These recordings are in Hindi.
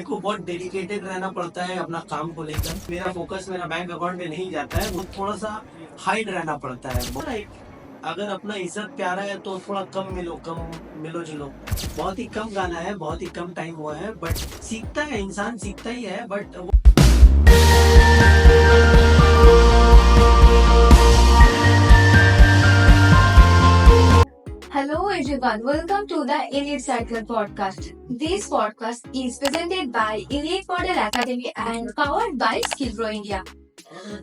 मेरे को बहुत डेडिकेटेड रहना पड़ता है अपना काम को लेकर। मेरा फोकस मेरा बैंक अकाउंट में नहीं जाता है, वो थोड़ा सा हाइड रहना पड़ता है। अगर अपना इज्जत प्यारा है तो थोड़ा कम मिलो जुलो। बहुत ही कम गाना है, बहुत ही कम टाइम हुआ है, बट सीखता है इंसान, सीखता ही है। But Hello everyone, welcome to the Elite Cycle podcast. This podcast is presented by Elite Model Academy and powered by Skill Pro India.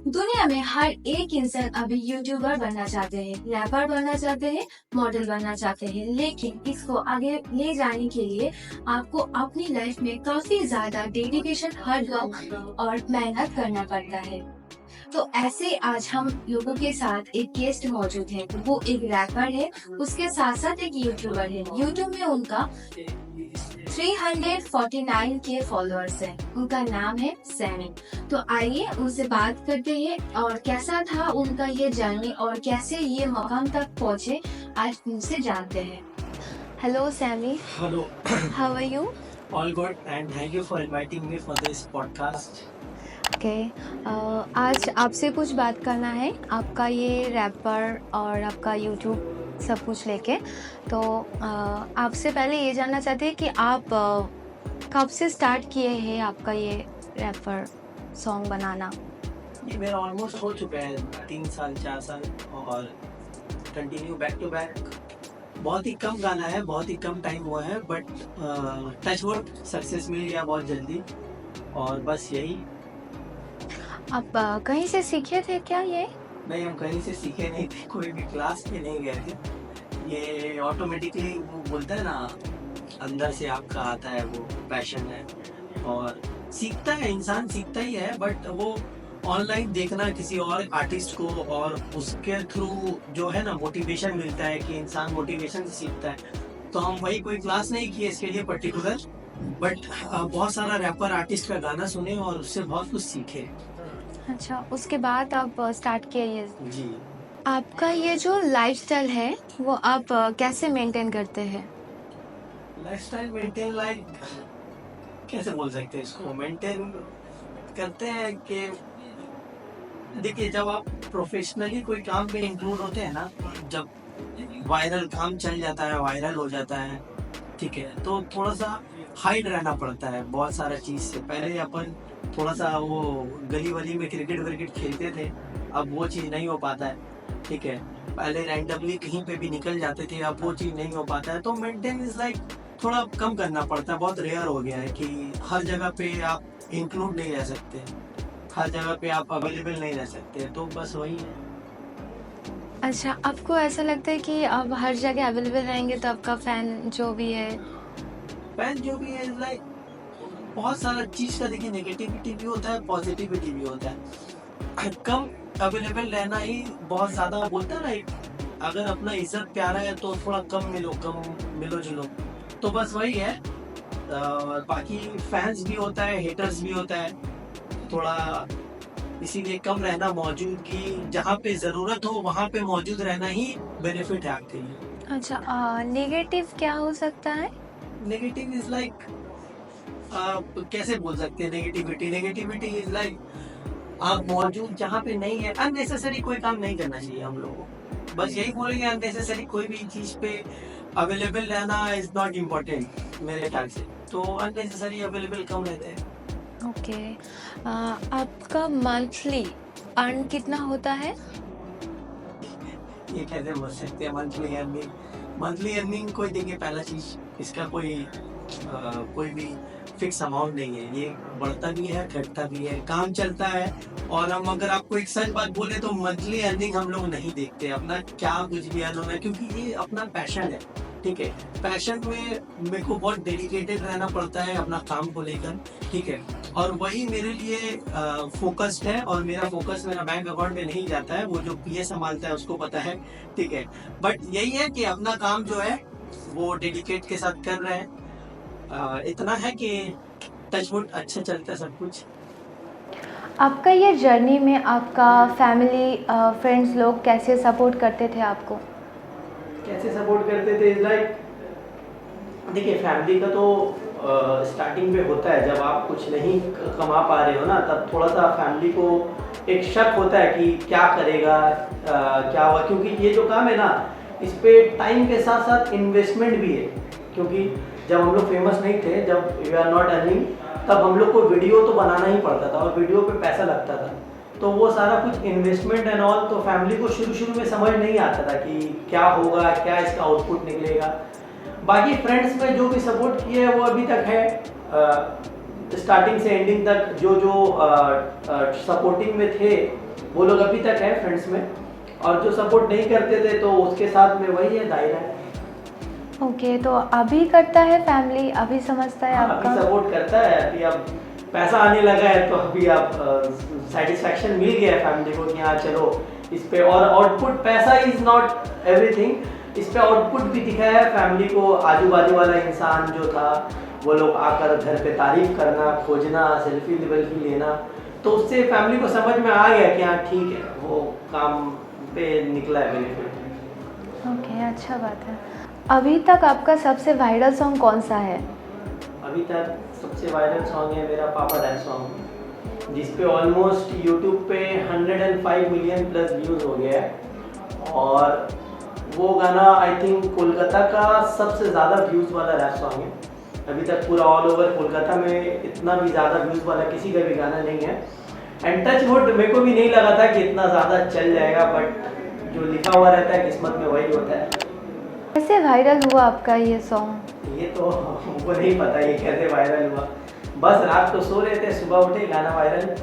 दुनिया में हर एक इंसान अभी यूट्यूबर बनना चाहते हैं, रैपर बनना चाहते हैं, मॉडल बनना चाहते हैं, लेकिन इसको आगे ले जाने के लिए आपको अपनी लाइफ में काफी ज्यादा डेडिकेशन, हार्ड वर्क और मेहनत करना पड़ता है। तो ऐसे आज हम लोगों के साथ एक गेस्ट मौजूद है। वो एक रैपर है, उसके साथ साथ एक यूट्यूबर है। यूट्यूब में उनका 349 के फॉलोअर्स है। उनका नाम है सैमी। तो आइए उनसे बात करते हैं और कैसा था उनका ये जर्नी और कैसे ये मकाम तक पहुँचे, आज उनसे जानते हैं। Hello Sammy, hello, how are you? All good and thank you for inviting me for this podcast. Okay, आज आपसे कुछ बात करना है, आपका ये रैपर और आपका यूट्यूब सब कुछ लेके। तो आपसे पहले ये जानना चाहते हैं कि आप कब से स्टार्ट किए हैं आपका ये रैपर सॉन्ग बनाना? ये मेरा ऑलमोस्ट हो चुका है 3 साल 4 साल, और कंटिन्यू बैक टू बैक। बहुत ही कम गाना है, बहुत ही कम टाइम हुआ है, बट टच वुड सक्सेस मिल गया बहुत जल्दी। और बस यही। आप कहीं से सीखे थे क्या ये? नहीं, हम कहीं से सीखे नहीं थे, कोई भी क्लास में नहीं गए थे। ये ऑटोमेटिकली वो बोलता है ना, अंदर से आपका आता है, वो पैशन है। और सीखता है इंसान, सीखता ही है। बट वो ऑनलाइन देखना किसी और आर्टिस्ट को, और उसके थ्रू जो है ना मोटिवेशन मिलता है कि इंसान मोटिवेशन से सीखता है। तो हम वही कोई क्लास नहीं किए इसके लिए पर्टिकुलर, बट बहुत सारा रैपर आर्टिस्ट का गाना सुने और उससे बहुत कुछ सीखे। अच्छा, उसके बाद आप स्टार्ट किए ये? जी। आपका ये जो लाइफस्टाइल है वो आप कैसे मेंटेन करते हैं? लाइफस्टाइल मेंटेन, लाइक कैसे बोल सकते हैं इसको, मेंटेन करते हैं कि देखिए, जब आप प्रोफेशनली कोई काम में इंक्लूड होते हैं ना, जब वायरल काम चल जाता है, वायरल हो जाता है, ठीक है, तो थोड़ा सा हाइड रहना पड़ता है बहुत सारा चीज से। पहले अपन थोड़ा सा वो गली वली में क्रिकेट विकेट खेलते थे, अब वो चीज नहीं हो पाता है, ठीक है। पहले रैंडमली कहीं पे भी निकल जाते थे, अब वो चीज नहीं हो पाता है। तो मेंटेन इज लाइक थोड़ा कम करना पड़ता है। बहुत रेयर हो गया है कि हर जगह पे आप इंक्लूड नहीं रह सकते, हर जगह पे आप अवेलेबल नहीं रह सकते। तो बस वही है। अच्छा, आपको ऐसा लगता है कि आप हर जगह अवेलेबल रहेंगे तो आपका फैन जो भी है? फैन जो भी है लाइक बहुत सारा चीज का, देखिए, नेगेटिविटी भी होता है, पॉजिटिविटी भी होता है। कम अवेलेबल रहना ही बहुत ज्यादा बोलता है ना, अगर अपना इज्जत प्यारा है तो थोड़ा कम मिलो जुलो। तो बस वही है। बाकी फैंस भी होता है, हेटर्स भी होता है थोड़ा, इसीलिए कम रहना, मौजूद की जहाँ पे जरूरत हो वहाँ पे मौजूद रहना ही बेनिफिट है आपके लिए। अच्छा, नेगेटिव क्या हो सकता है? नेगेटिव इज लाइक, आप कैसे बोल सकते हैं नेगेटिविटी? नेगेटिविटी इज लाइक आप मौजूद जहाँ पे नहीं है, अननेसेसरी कोई काम नहीं करना चाहिए हम लोगों को। बस यही बोलेंगे, अननेसेसरी कोई भी चीज पे अवेलेबल रहना इज नॉट इम्पोर्टेंट मेरे ख्याल से। तो अननेसेसरी अवेलेबल कम रहते हैं। ओके, आपका मंथली अर्न कितना होता है? ये कैसे बोल सकते हैं मंथली अर्निंग? मंथली अर्निंग कोई, देखिए, पहला चीज इसका कोई भी फिक्स अमाउंट नहीं है। ये बढ़ता भी है, घटता भी है, काम चलता है। और हम अगर आपको एक सच बात बोले तो मंथली अर्निंग हम लोग नहीं देखते अपना क्या कुछ भी अर्न होना है, क्योंकि ये अपना पैशन है, ठीक है। पैशन में मेरे को बहुत डेडिकेटेड रहना पड़ता है अपना काम को लेकर, ठीक है। और वही मेरे लिए फोकस्ड है, और मेरा फोकस मेरा बैंक अकाउंट में नहीं जाता है, वो जो पीए संभालता है उसको पता है, ठीक है। बट यही है कि अपना काम जो है वो डेडिकेट के साथ कर रहे हैं। इतना है कि टचवुड अच्छा चलता है सब कुछ। आपका ये जर्नी में आपका फैमिली, फ्रेंड्स लोग कैसे सपोर्ट करते थे आपको? कैसे सपोर्ट करते थे, लाइक देखिए, फैमिली का तो स्टार्टिंग में होता है, जब आप कुछ नहीं कमा पा रहे हो ना, तब थोड़ा सा फैमिली को एक शक होता है कि क्या करेगा, क्या हुआ, क्योंकि ये जो काम है ना, इस पे टाइम के साथ साथ इन्वेस्टमेंट भी है। क्योंकि जब हम लोग फेमस नहीं थे, जब वी आर नॉट अर्निंग, तब हम लोग को वीडियो तो बनाना ही पड़ता था और वीडियो पे पैसा लगता था, तो वो सारा कुछ इन्वेस्टमेंट एंड ऑल, तो फैमिली को शुरू में समझ नहीं आता था कि क्या होगा, क्या इसका आउटपुट निकलेगा। बाकी फ्रेंड्स में जो भी सपोर्ट किए है वो अभी तक है, स्टार्टिंग से एंडिंग तक जो सपोर्टिंग में थे वो लोग अभी तक है फ्रेंड्स में, और जो सपोर्ट नहीं करते थे तो उसके साथ में वही है, दायरा है। ओके, तो अभी करता है फैमिली, अभी समझता है आपका? अभी सपोर्ट करता है, अभी अब पैसा आने लगा है तो अभी आप सेटिस्फैक्शन मिल गया है फैमिली को कि हाँ चलो इस पे, और आउटपुट, पैसा इज नॉट एवरीथिंग, इस पे आउटपुट भी दिखाया है फैमिली को। आजू बाजू वाला इंसान जो था वो लोग आकर घर पे तारीफ करना, खोजना, सेल्फी लेना, तो उससे फैमिली को समझ में आ गया कि हाँ ठीक है, वो काम पे निकला है बेनिफिट। ओके, अच्छा बात है। अभी तक आपका सबसे वायरल सॉन्ग कौन सा है? अभी तक सबसे वायरल सॉन्ग है मेरा पापा रैप सॉन्ग, जिस पे ऑलमोस्ट यूट्यूब पे 105 मिलियन प्लस व्यूज़ हो गया है, और वो गाना आई थिंक कोलकाता का सबसे ज़्यादा व्यूज़ वाला रैप सॉन्ग है। अभी तक पूरा ऑल ओवर कोलकाता में इतना भी ज़्यादा व्यूज़ वाला किसी का भी गाना नहीं है, एंड टच वुड मेरे को भी नहीं लगा था कि इतना ज़्यादा चल जाएगा, बट जो लिखा हुआ रहता है किस्मत में वही होता है। कैसे वायरल हुआ आपका ये सॉन्ग? ये तो हमको नहीं पता ये कैसे वायरल हुआ, बस रात को सो रहे थे, सुबह उठे, गाना वायरल।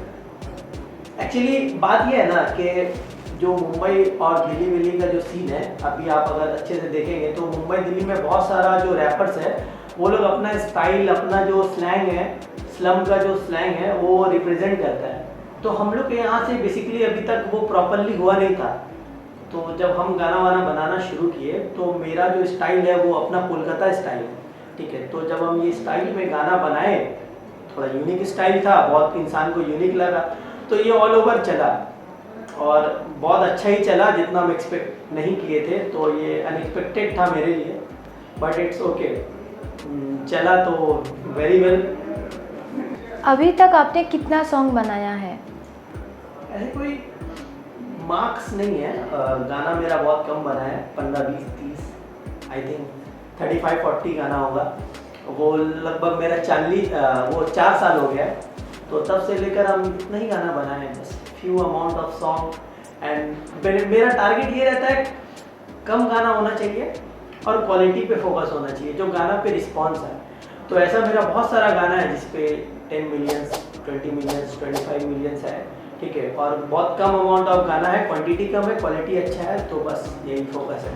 एक्चुअली बात ये है ना कि जो मुंबई और दिल्ली का जो सीन है, अभी आप अगर अच्छे से देखेंगे तो मुंबई दिल्ली में बहुत सारा जो रैपर्स है वो लोग अपना स्टाइल, अपना जो स्लैंग है, स्लम का जो स्लैंग है वो रिप्रेजेंट करता है। तो हम लोग के यहाँ से बेसिकली अभी तक वो प्रॉपरली हुआ नहीं था, तो जब हम गाना वाना बनाना शुरू किए तो मेरा जो स्टाइल है वो अपना कोलकाता स्टाइल है, ठीक है। तो जब हम ये स्टाइल में गाना बनाए, थोड़ा यूनिक स्टाइल था, बहुत इंसान को यूनिक लगा, तो ये ऑल ओवर चला और बहुत अच्छा ही चला, जितना हम एक्सपेक्ट नहीं किए थे, तो ये अनएक्सपेक्टेड था मेरे लिए, बट इट्स ओके, चला तो वेरी वेल। अभी तक आपने कितना सॉन्ग बनाया है? ऐसे कोई मार्क्स नहीं है, गाना मेरा बहुत कम बना है, 15, 20, 30, आई थिंक 35-40 गाना होगा। वो लगभग मेरा 4 साल हो गया है, तो तब से लेकर हम इतना ही गाना बनाए हैं, बस few amount of song, and मेरा टारगेट ये रहता है कम गाना होना चाहिए और क्वालिटी पे फोकस होना चाहिए, जो गाना पे रिस्पॉन्स है। तो ऐसा मेरा बहुत सारा गाना है जिसपे 10 मिलियंस, 20 मिलियंस, 25 मिलियंस है, ठीक है, और बहुत कम अमाउंट ऑफ गाना है, क्वांटिटी कम है, क्वालिटी अच्छा है, तो बस यही फोकस है।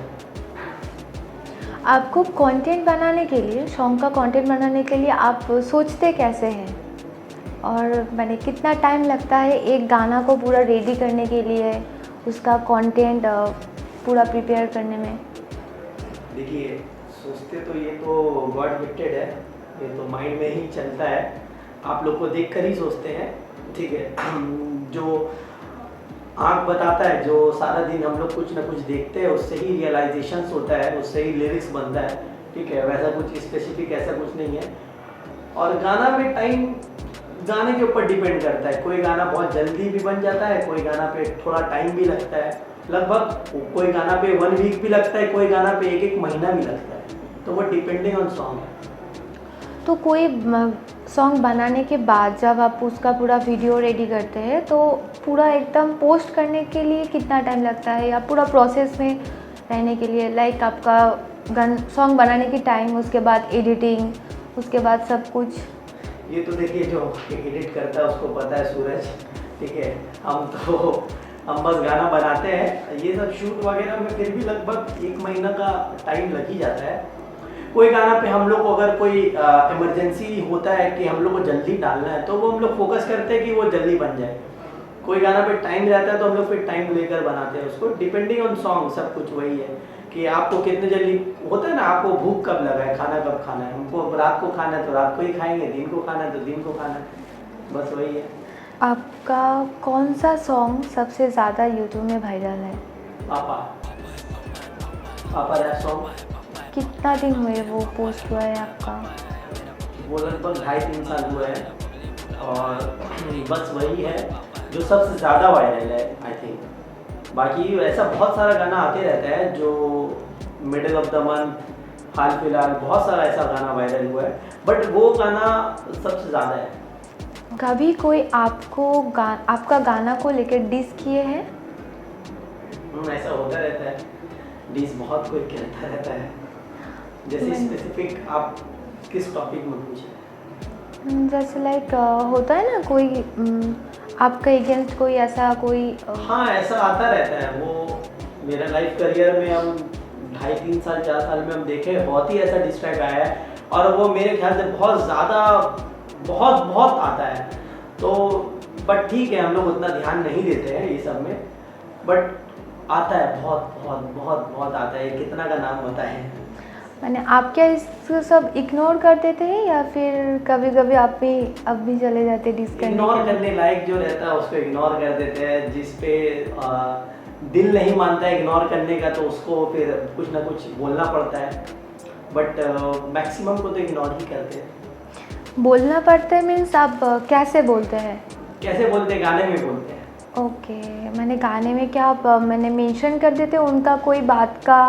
आपको कंटेंट बनाने के लिए, सॉन्ग का कंटेंट बनाने के लिए आप सोचते कैसे हैं, और मैंने कितना टाइम लगता है एक गाना को पूरा रेडी करने के लिए, उसका कंटेंट पूरा प्रिपेयर करने में? देखिए, सोचते तो ये तो गॉड गिफ्टेड है, ये तो माइंड में ही चलता है, आप लोग को देखकर ही सोचते हैं, ठीक है। जो आँख बताता है, जो सारा दिन हम लोग कुछ ना कुछ देखते हैं, उससे ही रियलाइजेशंस होता है, उससे ही लिरिक्स बनता है, ठीक है, वैसा कुछ स्पेसिफिक ऐसा कुछ नहीं है। और गाना में टाइम गाने के ऊपर डिपेंड करता है, कोई गाना बहुत जल्दी भी बन जाता है, कोई गाना पे थोड़ा टाइम भी लगता है, लगभग कोई गाना पे 1 वीक भी लगता है, कोई गाना पे 1 महीना भी लगता है, तो वो डिपेंडिंग ऑन सॉन्ग है। तो कोई सॉन्ग बनाने के बाद जब आप उसका पूरा वीडियो रेडी करते हैं तो पूरा एकदम पोस्ट करने के लिए कितना टाइम लगता है, या पूरा प्रोसेस में रहने के लिए, लाइक आपका सॉन्ग बनाने की टाइम, उसके बाद एडिटिंग, उसके बाद सब कुछ? ये तो देखिए जो एडिट करता है उसको पता है, सूरज, ठीक है, हम बस गाना बनाते हैं, ये सब शूट वगैरह में फिर भी लगभग 1 महीना का टाइम लग ही जाता है। कोई गाना पे हम लोग को अगर कोई इमरजेंसी होता है कि हम लोग को जल्दी डालना है, तो वो हम लोग फोकस करते हैं कि वो जल्दी बन जाए। कोई गाना पे टाइम रहता है तो हम लोग फिर टाइम लेकर बनाते हैं उसको, डिपेंडिंग ऑन सॉन्ग, सब कुछ वही है कि आपको कितने जल्दी होता है ना, आपको भूख कब लगा है, खाना कब खाना है, हमको रात को खाना है तो रात को ही खाएंगे, दिन को खाना है तो दिन को खाना है, बस वही है। आपका कौन सा सॉन्ग सबसे ज़्यादा यूट्यूब में वायरल है? पापा रैप सॉन्ग। कितना दिन हुए वो पोस्ट हुआ है आपका? वो लगभग 2.5-3 साल हुए हैं और बस वही है जो सबसे ज़्यादा वायरल है आई थिंक। बाकी ऐसा बहुत सारा गाना आते रहता है जो मिडिल ऑफ द मंथ हाल फिलहाल बहुत सारा ऐसा गाना वायरल हुआ है, बट वो गाना सबसे ज़्यादा है। कभी कोई आपका गाना को लेकर डिस किए हैं? ऐसा होता रहता है, डिस बहुत कोई कहता रहता है। जैसे स्पेसिफिक आप किस टॉपिक में पूछे? जैसे लाइक होता है ना कोई आपका अगेंस्ट कोई ऐसा कोई हाँ ऐसा आता रहता है। वो मेरा लाइफ करियर में हम 2.5-3 साल 4 साल में हम देखे बहुत ही ऐसा डिस्ट्रैक्ट आया है और वो मेरे ख्याल से बहुत ज़्यादा बहुत आता है। तो बट ठीक है, हम लोग उतना ध्यान नहीं देते हैं ये सब में, बट आता है बहुत आता है। कितना का नाम बताएं? मैंने आप क्या इसको सब इग्नोर करते थे या फिर कभी कभी आप भी अब भी चले जाते डिस करने? इग्नोर करने लायक जो रहता है उसको इग्नोर कर देते हैं। जिस पे दिल नहीं मानता है इग्नोर करने का तो उसको फिर कुछ ना कुछ बोलना पड़ता है, बट मैक्सिमम को तो इग्नोर ही करते हैं। बोलना पड़ता है मीन्स आप कैसे बोलते हैं? कैसे बोलते हैं? गाने में बोलते हैं। ओके, मैंने गाने में क्या आप मैंने मेंशन कर देते उनका कोई बात का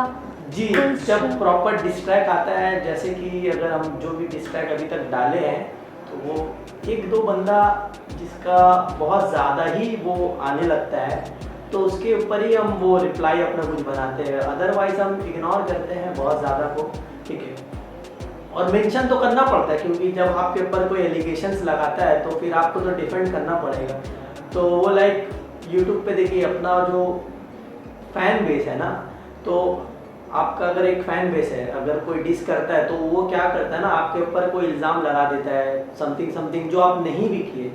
जी, जब प्रॉपर डिस्ट्रैक्ट आता है, जैसे कि अगर हम जो भी डिस्ट्रैक्ट अभी तक डाले हैं तो वो 1-2 बंदा जिसका बहुत ज़्यादा ही वो आने लगता है तो उसके ऊपर ही हम वो रिप्लाई अपना कुछ बनाते हैं, अदरवाइज हम इग्नोर करते हैं बहुत ज़्यादा को। ठीक है, और मेंशन तो करना पड़ता है क्योंकि जब आपके ऊपर कोई एलिगेशंस लगाता है तो फिर आपको तो डिफेंड करना पड़ेगा। तो वो लाइक यूट्यूब पे देखिए अपना जो फैन बेस है ना, तो आपका अगर एक फैन बेस है, अगर कोई डिस करता है तो वो क्या करता है ना, आपके ऊपर कोई इल्ज़ाम लगा देता है समथिंग जो आप नहीं भी किए।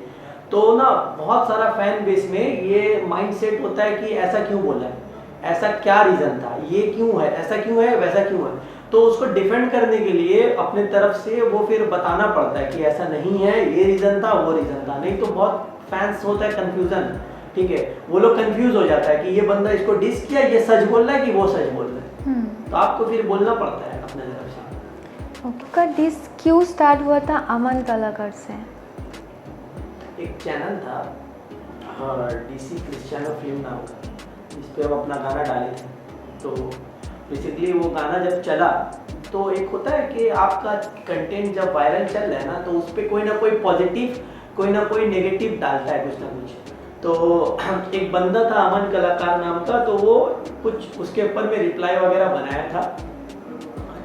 तो ना बहुत सारा फैन बेस में ये माइंडसेट होता है कि ऐसा क्यों बोला है, ऐसा क्या रीज़न था, ये क्यों है, ऐसा क्यों है, वैसा क्यों है। तो उसको डिफेंड करने के लिए अपने तरफ से वो फिर बताना पड़ता है कि ऐसा नहीं है, ये रीज़न था, वो रीज़न था। नहीं तो बहुत फैंस होता है कन्फ्यूज़न। ठीक है, वो लोग कंफ्यूज हो जाता है कि ये बंदा इसको डिस किया, ये सच बोल रहा है कि वो सच बोल रहा है। तो आपको फिर बोलना पड़ता है अपने तरफ से। ओके, का डिस क्यों स्टार्ट हुआ था अमन कलाकार से? एक चैनल था DC क्रिस्टियानो फिल्म नाम का, जिस पे हम अपना गाना डाले थे। तो बेसिकली वो गाना जब चला तो एक होता है कि आपका कंटेंट जब वायरल चल रहा है ना तो उस पर कोई ना कोई पॉजिटिव कोई ना कोई नेगेटिव डालता है कुछ ना कुछ। तो एक बंदा था अमन कलाकार नाम का, तो वो कुछ उसके ऊपर में रिप्लाई वगैरह बनाया था।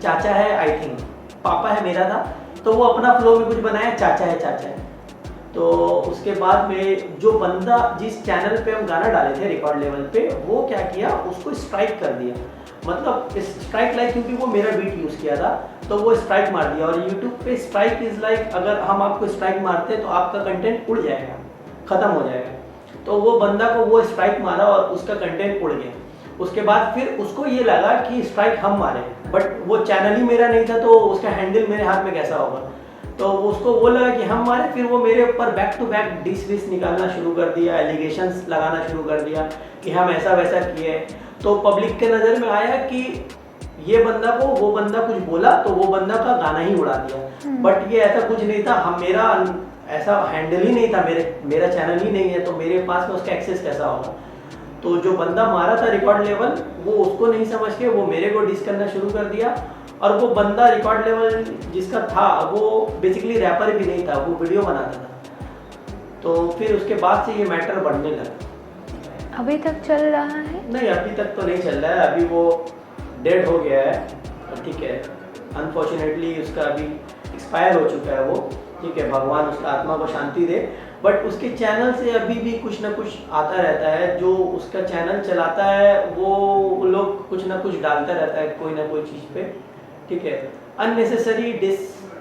चाचा है आई थिंक, पापा है मेरा था, तो वो अपना फ्लो में कुछ बनाया चाचा है। तो उसके बाद में जो बंदा जिस चैनल पे हम गाना डाले थे रिकॉर्ड लेवल पे, वो क्या किया, उसको स्ट्राइक कर दिया। मतलब स्ट्राइक लाइक, क्योंकि वो मेरा बीट यूज़ किया था तो वो स्ट्राइक मार दिया। और यूट्यूब पे स्ट्राइक इज़ लाइक, अगर हम आपको स्ट्राइक मारते हैं तो आपका कंटेंट उड़ जाएगा, ख़त्म हो जाएगा। तो वो बंदा को वो स्ट्राइक मारा और उसका कंटेंट उड़ गया। उसके बाद फिर उसको ये लगा कि स्ट्राइक हम मारे, बट वो चैनल ही मेरा नहीं था तो उसका हैंडल मेरे हाथ में कैसा होगा। तो उसको वो लगा कि हम मारे, फिर वो मेरे ऊपर बैक टू बैक डिस विस निकालना शुरू कर दिया, एलिगेशंस लगाना शुरू कर दिया कि हम ऐसा वैसा किए। तो पब्लिक के नज़र में आया कि ये बंदा को वो बंदा कुछ बोला तो वो बंदा का गाना ही उड़ा दिया। बट ये ऐसा कुछ नहीं था, हम मेरा ऐसा हैंडल ही नहीं था, मेरा चैनल ही नहीं है तो मेरे पास में उसका एक्सेस कैसा होगा। तो जो बंदा मारा था रिकॉर्ड लेवल, वो उसको नहीं समझ के वो मेरे को डिस करना शुरू कर दिया। और वो बंदा रिकॉर्ड लेवल जिसका था वो बेसिकली रैपर भी नहीं था, वो वीडियो बनाता था। तो फिर उसके बाद से ये मैटर बढ़ने लगा। अभी तक चल रहा है? नहीं, अभी तक तो नहीं चल रहा है, अभी वो डेड हो गया है। ठीक है, अनफॉर्चुनेटली उसका अभी एक्सपायर हो चुका है वो। ठीक है, भगवान उसका आत्मा को शांति दे। बट उसके चैनल से अभी भी कुछ ना कुछ आता रहता है। जो उसका चैनल चलाता है वो लोग कुछ ना कुछ डालता रहता है कोई ना कोई चीज़ पे। ठीक है, अननेसेसरी डिस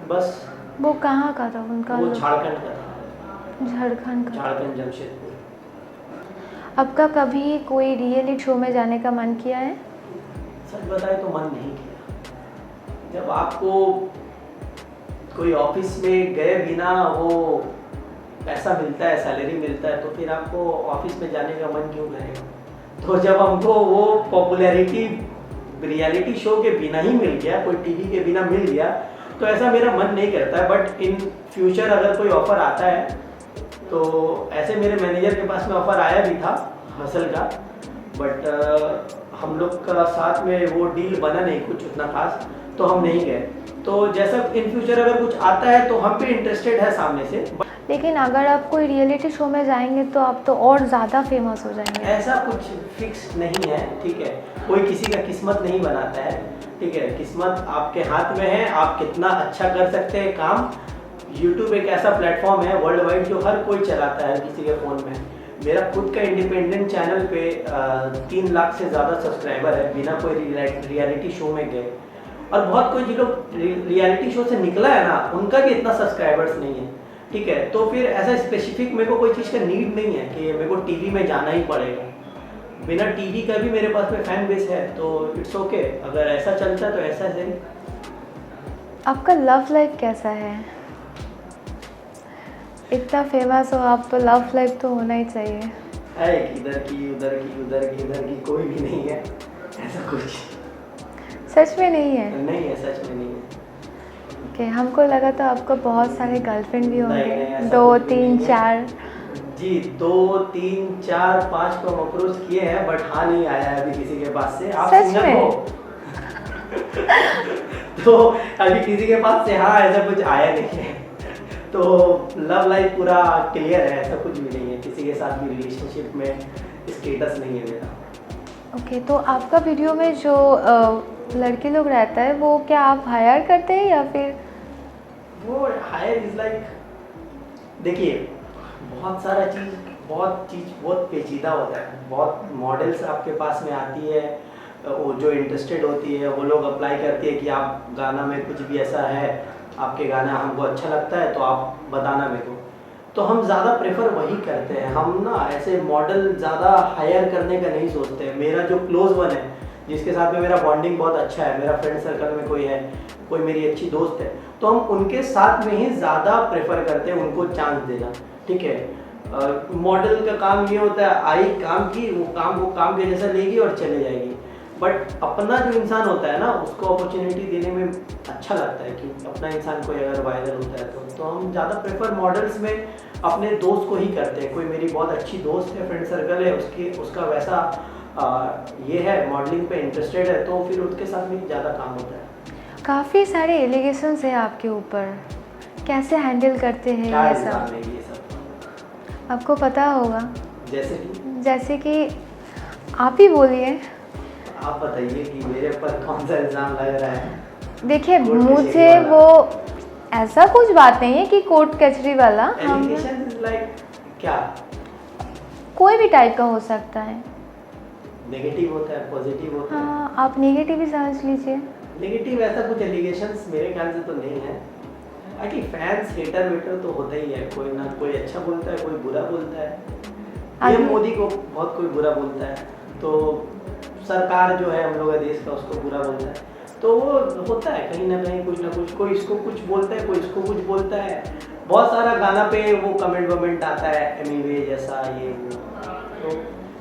बस। वो कहाँ का था उनका? वो झारखंड का था। झारखंड जमशेदपुर। आपका कभी कोई रियलिटी शो में जाने का मन किया है? सच बताए तो मन नहीं किया। जब आपको कोई ऑफिस में गए बिना वो पैसा मिलता है, सैलरी मिलता है, तो फिर आपको ऑफिस में जाने का मन क्यों करेगा। तो जब हमको वो पॉपुलैरिटी रियलिटी शो के बिना ही मिल गया, कोई टीवी के बिना मिल गया, तो ऐसा मेरा मन नहीं करता है। बट इन फ्यूचर अगर कोई ऑफ़र आता है तो ऐसे मेरे मैनेजर के पास में ऑफ़र आया भी था हसल का, बट हम लोग का साथ में वो डील बना नहीं कुछ उतना खास, तो हम नहीं गए। तो जैसा इन फ्यूचर अगर कुछ आता है तो हम भी इंटरेस्टेड है सामने से। लेकिन अगर आप कोई रियलिटी शो में जाएंगे तो आप तो और ज़्यादा फेमस हो जाएंगे। ऐसा कुछ फिक्स नहीं है, ठीक है, कोई किसी का किस्मत नहीं बनाता है, ठीक है, किस्मत आपके हाथ में है, आप कितना अच्छा कर सकते हैं काम। यूट्यूब एक ऐसा प्लेटफॉर्म है वर्ल्ड वाइड जो हर कोई चलाता है किसी के फ़ोन में। मेरा खुद का इंडिपेंडेंट चैनल पे 3 लाख से ज़्यादा सब्सक्राइबर है बिना कोई रियलिटी शो में गए। और बहुत कोई जो लोग रियलिटी शो से निकला है ना, उनका भी इतना सब्सक्राइबर्स नहीं है, ठीक है। तो फिर ऐसा स्पेसिफिक मेरे को कोई चीज़ का नीड नहीं है कि मेरे को टीवी में जाना ही पड़ेगा। बिना टीवी का भी मेरे पास में फैन बेस है, तो इट्स ओके। अगर ऐसा चलता है तो ऐसा सही। आपका लव लाइफ कैसा है? इतना फेमस हो आप तो लव लाइफ तो होना ही चाहिए। है इधर की उधर की उधर की इधर की, कोई भी नहीं है ऐसा कुछ। सच में नहीं है? नहीं है, सच में नहीं है। ओके, हमको लगा तो आपको बहुत सारे गर्लफ्रेंड भी नहीं, होंगे, ऐसा 2 कुछ भी 3 नहीं है। 4। जी 2 3 4 5 को अप्रोच किए हैं, बट हाँ नहीं आया है अभी किसी के पास से। आप सच सिंगल में? हो तो अभी किसी के पास से हाँ ऐसा कुछ आया नहीं है। तो लव लाइफ पूरा क्लियर है, ऐसा कुछ भी नहीं है, किसी के साथ भी रिलेशनशिप में स्टेटस नहीं है मेरा। ओके, तो आपका वीडियो में जो लड़के लोग रहता है वो क्या आप हायर करते हैं या फिर? वो हायर इज लाइक, देखिए बहुत सारा चीज़ बहुत पेचीदा होता है। बहुत मॉडल्स आपके पास में आती है, वो जो इंटरेस्टेड होती है वो लोग अप्लाई करती है कि आप गाना में कुछ भी ऐसा है, आपके गाना हमको अच्छा लगता है तो आप बताना मेरे को। तो हम ज़्यादा प्रेफर वही करते हैं। हम ना ऐसे मॉडल ज़्यादा हायर करने का नहीं सोचते। मेरा जो क्लोज वन है, जिसके साथ में मेरा बॉन्डिंग बहुत अच्छा है, मेरा फ्रेंड सर्कल में कोई है, कोई मेरी अच्छी दोस्त है, तो हम उनके साथ में ही ज़्यादा प्रेफर करते हैं उनको चांस देना, ठीक है। मॉडल का काम ये होता है, आई काम की, वो काम के जैसा लेगी और चले जाएगी। बट अपना जो इंसान होता है ना, उसको अपॉर्चुनिटी देने में अच्छा लगता है कि अपना इंसान कोई अगर वायरल होता है तो हम ज़्यादा प्रेफर मॉडल्स में अपने दोस्त को ही करते हैं। कोई मेरी बहुत अच्छी दोस्त है, फ्रेंड सर्कल है, उसका वैसा ये है, मॉडलिंग पे इंटरेस्टेड है, तो फिर उसके साथ भी ज़्यादा काम होता है। काफ़ी सारे एलिगेशंस हैं आपके ऊपर, कैसे हैंडल करते हैं क्या ये इल्ज़ाम सब? है ये सब? आपको पता होगा, जैसे कि आप ही बोलिए। आप बताइए कि मेरे ऊपर कौन सा इल्ज़ाम लग रहा है। देखिए, कोर्ट मुझे कचहरी वाला। वो ऐसा कुछ बात नहीं है कि कोर्ट कचहरी वाला, हम एलिगेशन इज लाइक क्या? कोई भी टाइप का हो सकता है। नेगेटिव होता है, पॉजिटिव होता है। हाँ, आप नेगेटिव ही समझ लीजिए। नेगेटिव ऐसा कुछ एलिगेशंस मेरे ख्याल से तो नहीं है। बाकी फैंस हेटर वेटर तो होता ही है, कोई ना कोई अच्छा बोलता है, कोई बुरा बोलता है। पीएम मोदी को बहुत कोई बुरा बोलता है, तो सरकार जो है हम लोग का देश का, उसको बुरा बोलता है। तो वो होता है कहीं ना कहीं कुछ ना कुछ, कोई इसको कुछ बोलता है, कोई इसको कुछ बोलता है। बहुत सारा गाना पे वो कमेंट वमेंट आता है, एमिवे जैसा ये वो, तो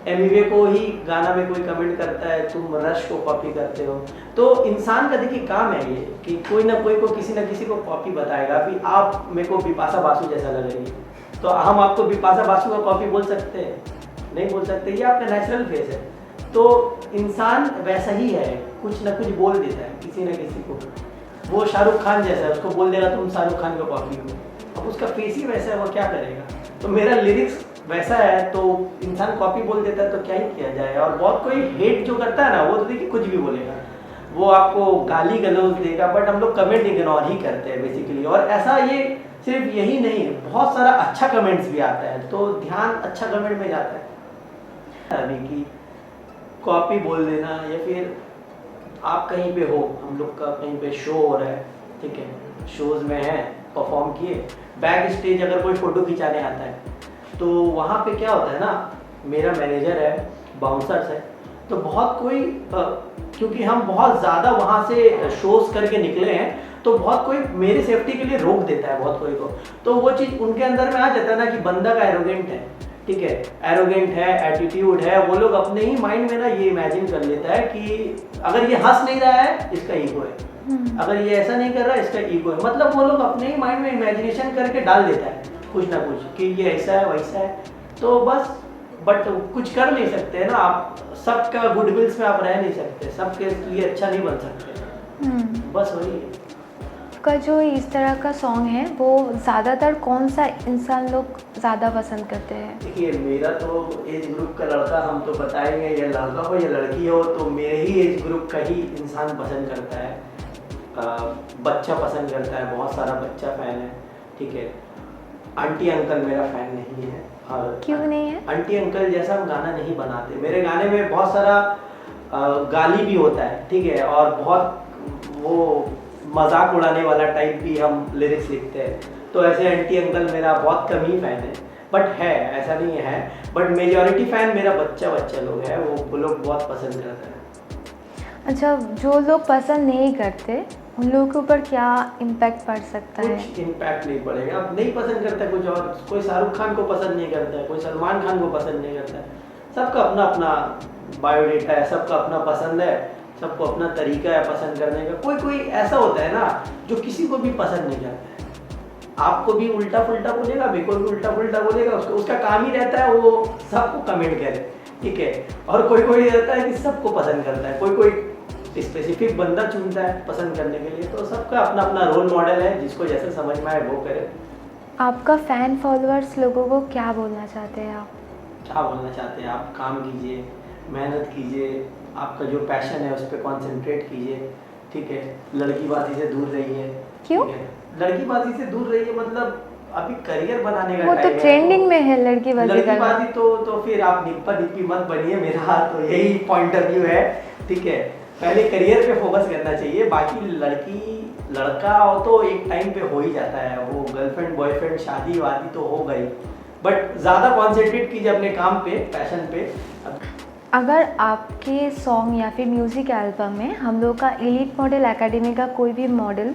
एमिवे को ही गाना में कोई कमेंट करता है तुम रश को कॉपी करते हो। तो इंसान का देखिए काम है ये कि कोई ना कोई को किसी ना किसी को कॉपी बताएगा। अभी आप मेरे को बिपाशा बासु जैसा लग रही है, तो हम आपको बिपाशा बासु का कॉपी बोल सकते हैं? नहीं बोल सकते, ये आपका नेचुरल फेस है। तो इंसान वैसा ही है, कुछ ना कुछ बोल देता है किसी ना किसी को। वो शाहरुख खान जैसा है, उसको बोल देगा तुम शाहरुख खान का कॉपी हो, अब उसका फेस ही वैसा है, वो क्या करेगा। तो मेरा लिरिक्स वैसा है, तो इंसान कॉपी बोल देता है तो क्या ही किया जाए। और बहुत कोई हेट जो करता है ना, वो तो देखिए कुछ भी बोलेगा, वो आपको गाली गलौज देगा, बट हम लोग कमेंट इग्नोर ही करते हैं बेसिकली। और ऐसा ये सिर्फ यही नहीं, बहुत सारा अच्छा कमेंट्स भी आता है, तो ध्यान अच्छा कमेंट में जाता है। अभी की कॉपी बोल देना, या फिर आप कहीं पे हो, हम लोग का कहीं पे शो हो रहा है, ठीक है, शोज़ में है, परफॉर्म किए, बैक स्टेज अगर कोई फ़ोटो खिंचाने आता है, तो वहाँ पे क्या होता है ना, मेरा मैनेजर है, बाउंसर्स है, तो बहुत कोई क्योंकि हम बहुत ज़्यादा वहाँ से शोज़ करके निकले हैं, तो बहुत कोई मेरी सेफ्टी के लिए रोक देता है बहुत कोई को। तो वो चीज़ उनके अंदर में आ जाता है ना कि बंदा का एरोगेंट है, ठीक है, एरोगेंट है, एटीट्यूड है। वो लोग अपने ही माइंड में ना ये इमेजिन कर लेता है कि अगर ये हंस नहीं रहा है, इसका ईगो है। अगर ये ऐसा नहीं कर रहा इसका ईगो है, मतलब वो लोग अपने ही माइंड में इमेजिनेशन करके डाल देता है कुछ ना कुछ कि ये ऐसा है वैसा है, तो बस बट कुछ कर नहीं सकते ना आप, सबका गुडविल्स में आप रह नहीं सकते, सबके लिए अच्छा नहीं बन सकते, बस वही है। आपका जो इस तरह का सॉन्ग है वो ज़्यादातर कौन सा इंसान लोग ज़्यादा पसंद करते हैं? देखिए मेरा तो एज ग्रुप का लड़का, हम तो बताएंगे या लड़का हो या लड़की हो, तो मेरे ही एज ग्रुप का ही इंसान पसंद करता है, बच्चा पसंद करता है, बहुत सारा बच्चा फ़ैन है, ठीक है। आंटी अंकल मेरा फ़ैन नहीं है। और क्यों नहीं है? आंटी अंकल जैसा हम गाना नहीं बनाते, मेरे गाने में बहुत सारा गाली भी होता है, ठीक है, और बहुत वो मजाक उड़ाने वाला टाइप भी हम लिरिक्स लिखते हैं, तो ऐसे आंटी अंकल मेरा बहुत कम ही फ़ैन है, बट है, ऐसा नहीं है, बट मेजॉरिटी फ़ैन मेरा बच्चा लोग है, वो लोग बहुत पसंद करते हैं। अच्छा, जो लोग पसंद नहीं करते उन लोगों के ऊपर क्या इम्पैक्ट पड़ सकता है? कुछ इम्पैक्ट नहीं पड़ेगा, अब नहीं पसंद करता कुछ और, कोई शाहरुख खान को पसंद नहीं करता है, कोई सलमान खान को पसंद नहीं करता है, सबका अपना अपना बायोडेटा है, सबका अपना पसंद है, सबको अपना तरीका है पसंद करने का। कोई ऐसा होता है ना जो किसी को भी पसंद नहीं करता है, आपको भी उल्टा पुल्टा बोलेगा, मेरे को भी उल्टा पुल्टा बोलेगा, उसका काम ही रहता है वो सबको कमेंट करे, ठीक है। और कोई रहता है कि सबको पसंद करता है, कोई स्पेसिफिक बंदा चुनता है पसंद करने के लिए, तो सबका अपना अपना रोल मॉडल है, जिसको जैसे समझ में आए वो करे। आपका फ़ैन फॉलोअर्स लोगों को क्या बोलना चाहते हैं आप? क्या बोलना चाहते हैं आप? काम कीजिए, मेहनत कीजिए, आपका जो पैशन है उस पर कॉन्सेंट्रेट कीजिए, ठीक है। लड़कीबाजी से दूर रहिए। क्यों? लड़कीबाजी से दूर रहिए, मतलब अभी करियर बनाने का वो तो टाइम है, ट्रेंडिंग में है लड़कीबाजी करना। लड़कीबाजी तो फिर आप निप्पा निप्पी मत बनिए, मेरा तो यही पॉइंट ऑफ व्यू है, ठीक है। पहले करियर पे फोकस करना चाहिए, बाकी लड़की लड़का हो तो एक टाइम पे हो ही जाता है, वो गर्लफ्रेंड बॉयफ्रेंड शादी वादी तो हो गई, बट ज़्यादा कॉन्सेंट्रेट कीजिए अपने काम पे, पैशन पे। अगर आपके सॉन्ग या फिर म्यूज़िक एल्बम में हम लोग का एलीट मॉडल एकेडमी का कोई भी मॉडल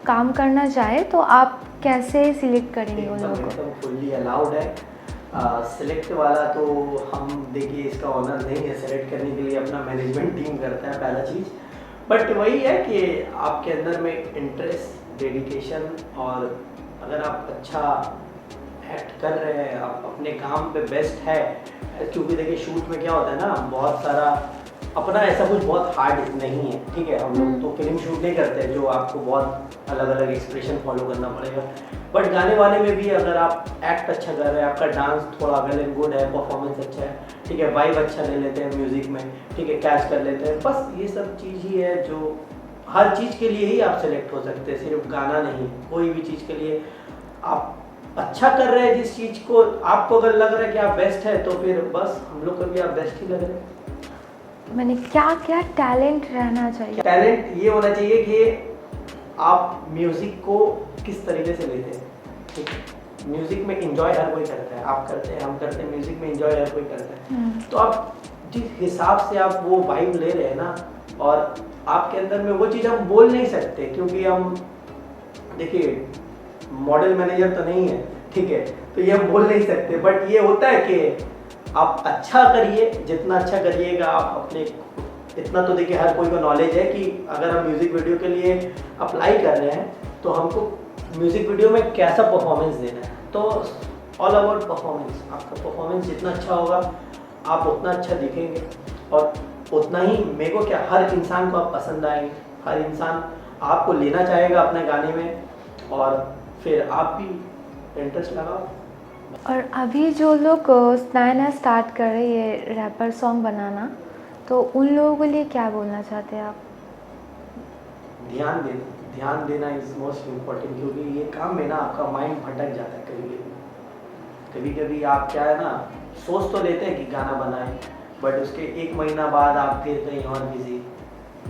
काम करना चाहे तो आप कैसे सिलेक्ट करेंगे उन लोगों को? एकदम फुल्ली अलाउड है, सिलेक्ट वाला तो हम देखिए इसका ऑनर नहीं है, सेलेक्ट करने के लिए अपना मैनेजमेंट टीम करता है पहला चीज़, बट वही है कि आपके अंदर में इंटरेस्ट, डेडिकेशन, और अगर आप अच्छा एक्ट कर रहे हैं, आप अपने काम पे बेस्ट है, क्योंकि देखिए शूट में क्या होता है ना, बहुत सारा अपना ऐसा कुछ बहुत हार्ड नहीं है, ठीक है। हम लोग तो फिल्म शूट नहीं करते जो आपको बहुत अलग अलग एक्सप्रेशन फॉलो करना पड़ेगा, बट गाने वाने में भी अगर आप एक्ट अच्छा कर रहे हैं, आपका डांस थोड़ा वेल एंड गुड है, परफॉर्मेंस अच्छा है, ठीक है, वाइब अच्छा ले लेते हैं म्यूज़िक में, ठीक है, कैच कर लेते हैं, बस ये सब चीज़ ही है जो हर चीज़ के लिए ही आप सेलेक्ट हो सकते हैं, सिर्फ गाना नहीं, कोई भी चीज़ के लिए आप अच्छा कर रहे हैं, जिस चीज़ को आपको अगर लग रहा है कि आप बेस्ट है, तो फिर बस हम लोग को भी आप बेस्ट ही लग रहे हैं। मैंने क्या क्या टैलेंट रहना चाहिए? टैलेंट ये होना चाहिए कि आप म्यूज़िक को किस तरीके से लेते हैं, ठीक है। म्यूज़िक में इंजॉय हर कोई करता है, आप करते हैं, हम करते हैं, म्यूज़िक में इंजॉय हर कोई करता है, तो आप जिस हिसाब से आप वो वाइब ले रहे हैं ना, और आपके अंदर में वो चीज़ हम बोल नहीं सकते, क्योंकि हम देखिए मॉडल मैनेजर तो नहीं है, ठीक है, तो ये हम बोल नहीं सकते, बट ये होता है कि आप अच्छा करिए, जितना अच्छा करिएगा आप अपने, इतना तो देखिए हर कोई को नॉलेज है कि अगर हम म्यूज़िक वीडियो के लिए अप्लाई कर रहे हैं तो हमको म्यूज़िक वीडियो में कैसा परफॉर्मेंस देना है, तो ऑल अबाउट परफॉर्मेंस, आपका परफॉर्मेंस जितना अच्छा होगा आप उतना अच्छा दिखेंगे, और उतना ही मेरे को क्या, हर इंसान को आप पसंद आएंगे, हर इंसान आपको लेना चाहेगा अपने गाने में, और फिर आप भी इंटरेस्ट लगाओ। और अभी जो लोग नया स्टार्ट कर रहे हैं ये रैपर सॉन्ग बनाना, तो उन लोगों के लिए क्या बोलना चाहते हैं आप? ध्यान देना इज़ मोस्ट इम्पोर्टेंट, क्योंकि ये काम में ना आपका माइंड भटक जाता है कभी कभी आप क्या है ना, सोच तो लेते हैं कि गाना बनाएं, बट उसके 1 महीना बाद आप फिर कहीं और बिजी,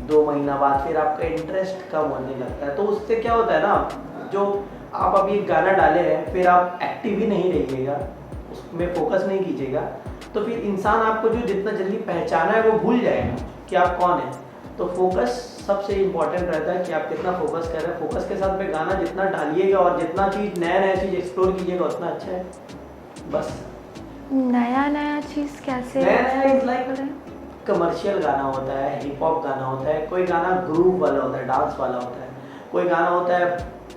2 महीना बाद फिर आपका इंटरेस्ट कम होने लगता है, तो उससे क्या होता है ना, जो आप अभी एक गाना डाले हैं फिर आप एक्टिव ही नहीं रहिएगा, उसमें फोकस नहीं कीजिएगा, तो फिर इंसान आपको जो जितना जल्दी पहचाना है वो भूल जाएगा कि आप कौन है। तो फोकस सबसे इम्पोर्टेंट रहता है कि आप कितना फोकस कर रहे हैं, फोकस के साथ में गाना जितना डालिएगा और जितना चीज़ नया चीज़ एक्सप्लोर कीजिएगा उतना अच्छा है। बस नया चीज़ कैसे? नया इज लाइक कमर्शियल गाना होता है, हिप हॉप गाना होता है, कोई गाना ग्रूव वाला होता है, डांस वाला होता है, कोई गाना होता है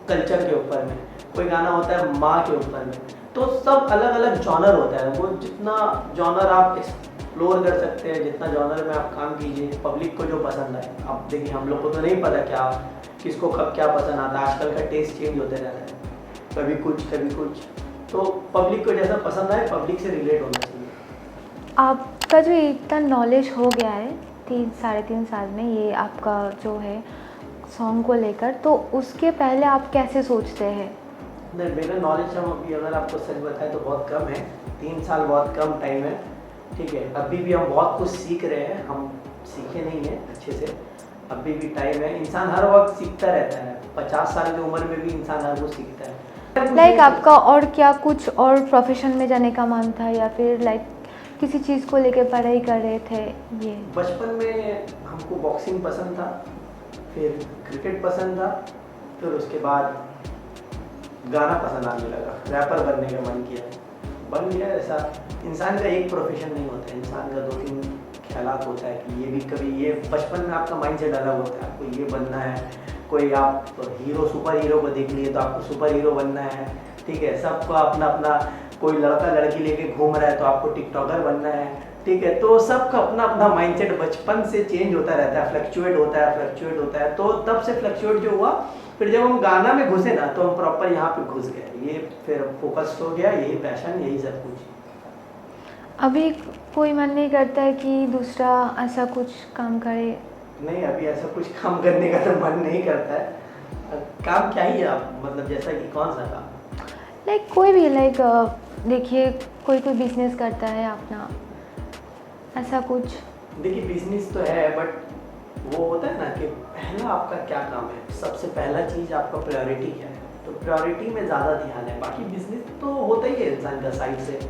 कल्चर के ऊपर में, कोई गाना होता है माँ के ऊपर में। तो सब अलग अलग जॉनर होता है। वो जितना जॉनर आप एक्सप्लोर कर सकते हैं, जितना जॉनर में आप काम कीजिए, पब्लिक को जो पसंद आए। अब देखिए हम लोग को तो नहीं पता क्या किसको कब क्या पसंद आता है, आजकल का टेस्ट चेंज होते रहता है, कभी कुछ। तो पब्लिक को जैसा पसंद आए, पब्लिक से रिलेट होना चाहिए। आपका जो इतना नॉलेज हो गया है 3-3.5 साल में, ये आपका जो है सॉन्ग को लेकर, तो उसके पहले आप कैसे सोचते हैं? नहीं, मेरा नॉलेज हम अभी अगर आपको सच बताएं तो बहुत कम है। 3 साल बहुत कम टाइम है, ठीक है। अभी भी हम बहुत कुछ सीख रहे हैं, हम सीखे नहीं हैं अच्छे से, अभी भी टाइम है। इंसान हर वक्त सीखता रहता है, 50 साल की उम्र में भी इंसान हर कुछ सीखता है। लाइक आपका और क्या कुछ और प्रोफेशन में जाने का मन था, या फिर लाइक किसी चीज़ को लेकर पढ़ाई कर रहे थे? ये बचपन में हमको बॉक्सिंग पसंद था, फिर क्रिकेट पसंद था, फिर उसके बाद गाना पसंद आने लगा, रैपर बनने का मन किया, बन गया। ऐसा इंसान का एक प्रोफेशन नहीं होता है, इंसान का 2-3 ख्यालात होता है कि ये भी कभी, ये बचपन में आपका माइंडसेट अलग होता है, आपको ये बनना है। कोई आप हीरो सुपर हीरो को देख लिए तो आपको सुपर हीरो बनना है, ठीक है। सबको अपना अपना, कोई लड़का लड़की लेके घूम रहा है तो आपको टिकटॉकर बनना है, ठीक है। तो सबका अपना अपना माइंडसेट बचपन से चेंज होता रहता है, फ्लक्चुएट होता है। तो तब से फ्लक्चुएट जो हुआ, फिर जब हम गाना में घुसे ना तो हम प्रॉपर यहाँ पे घुस गए, ये फिर फोकस हो गया, यही पैशन, यही सब कुछ। अभी कोई मन नहीं करता है कि दूसरा ऐसा कुछ काम करे? नहीं, अभी ऐसा कुछ काम करने का तो मन नहीं करता है। काम क्या ही है आप, मतलब जैसा कि कौन सा काम? लाइक कोई भी, लाइक देखिए कोई बिजनेस करता है अपना, ऐसा कुछ। देखिए बिजनेस तो है, बट वो होता है ना कि पहला आपका क्या काम है, सबसे पहला चीज़ आपका प्रायोरिटी क्या है, तो प्रायोरिटी में ज़्यादा ध्यान है। बाकी बिजनेस तो होता ही है इंसान का, साइड से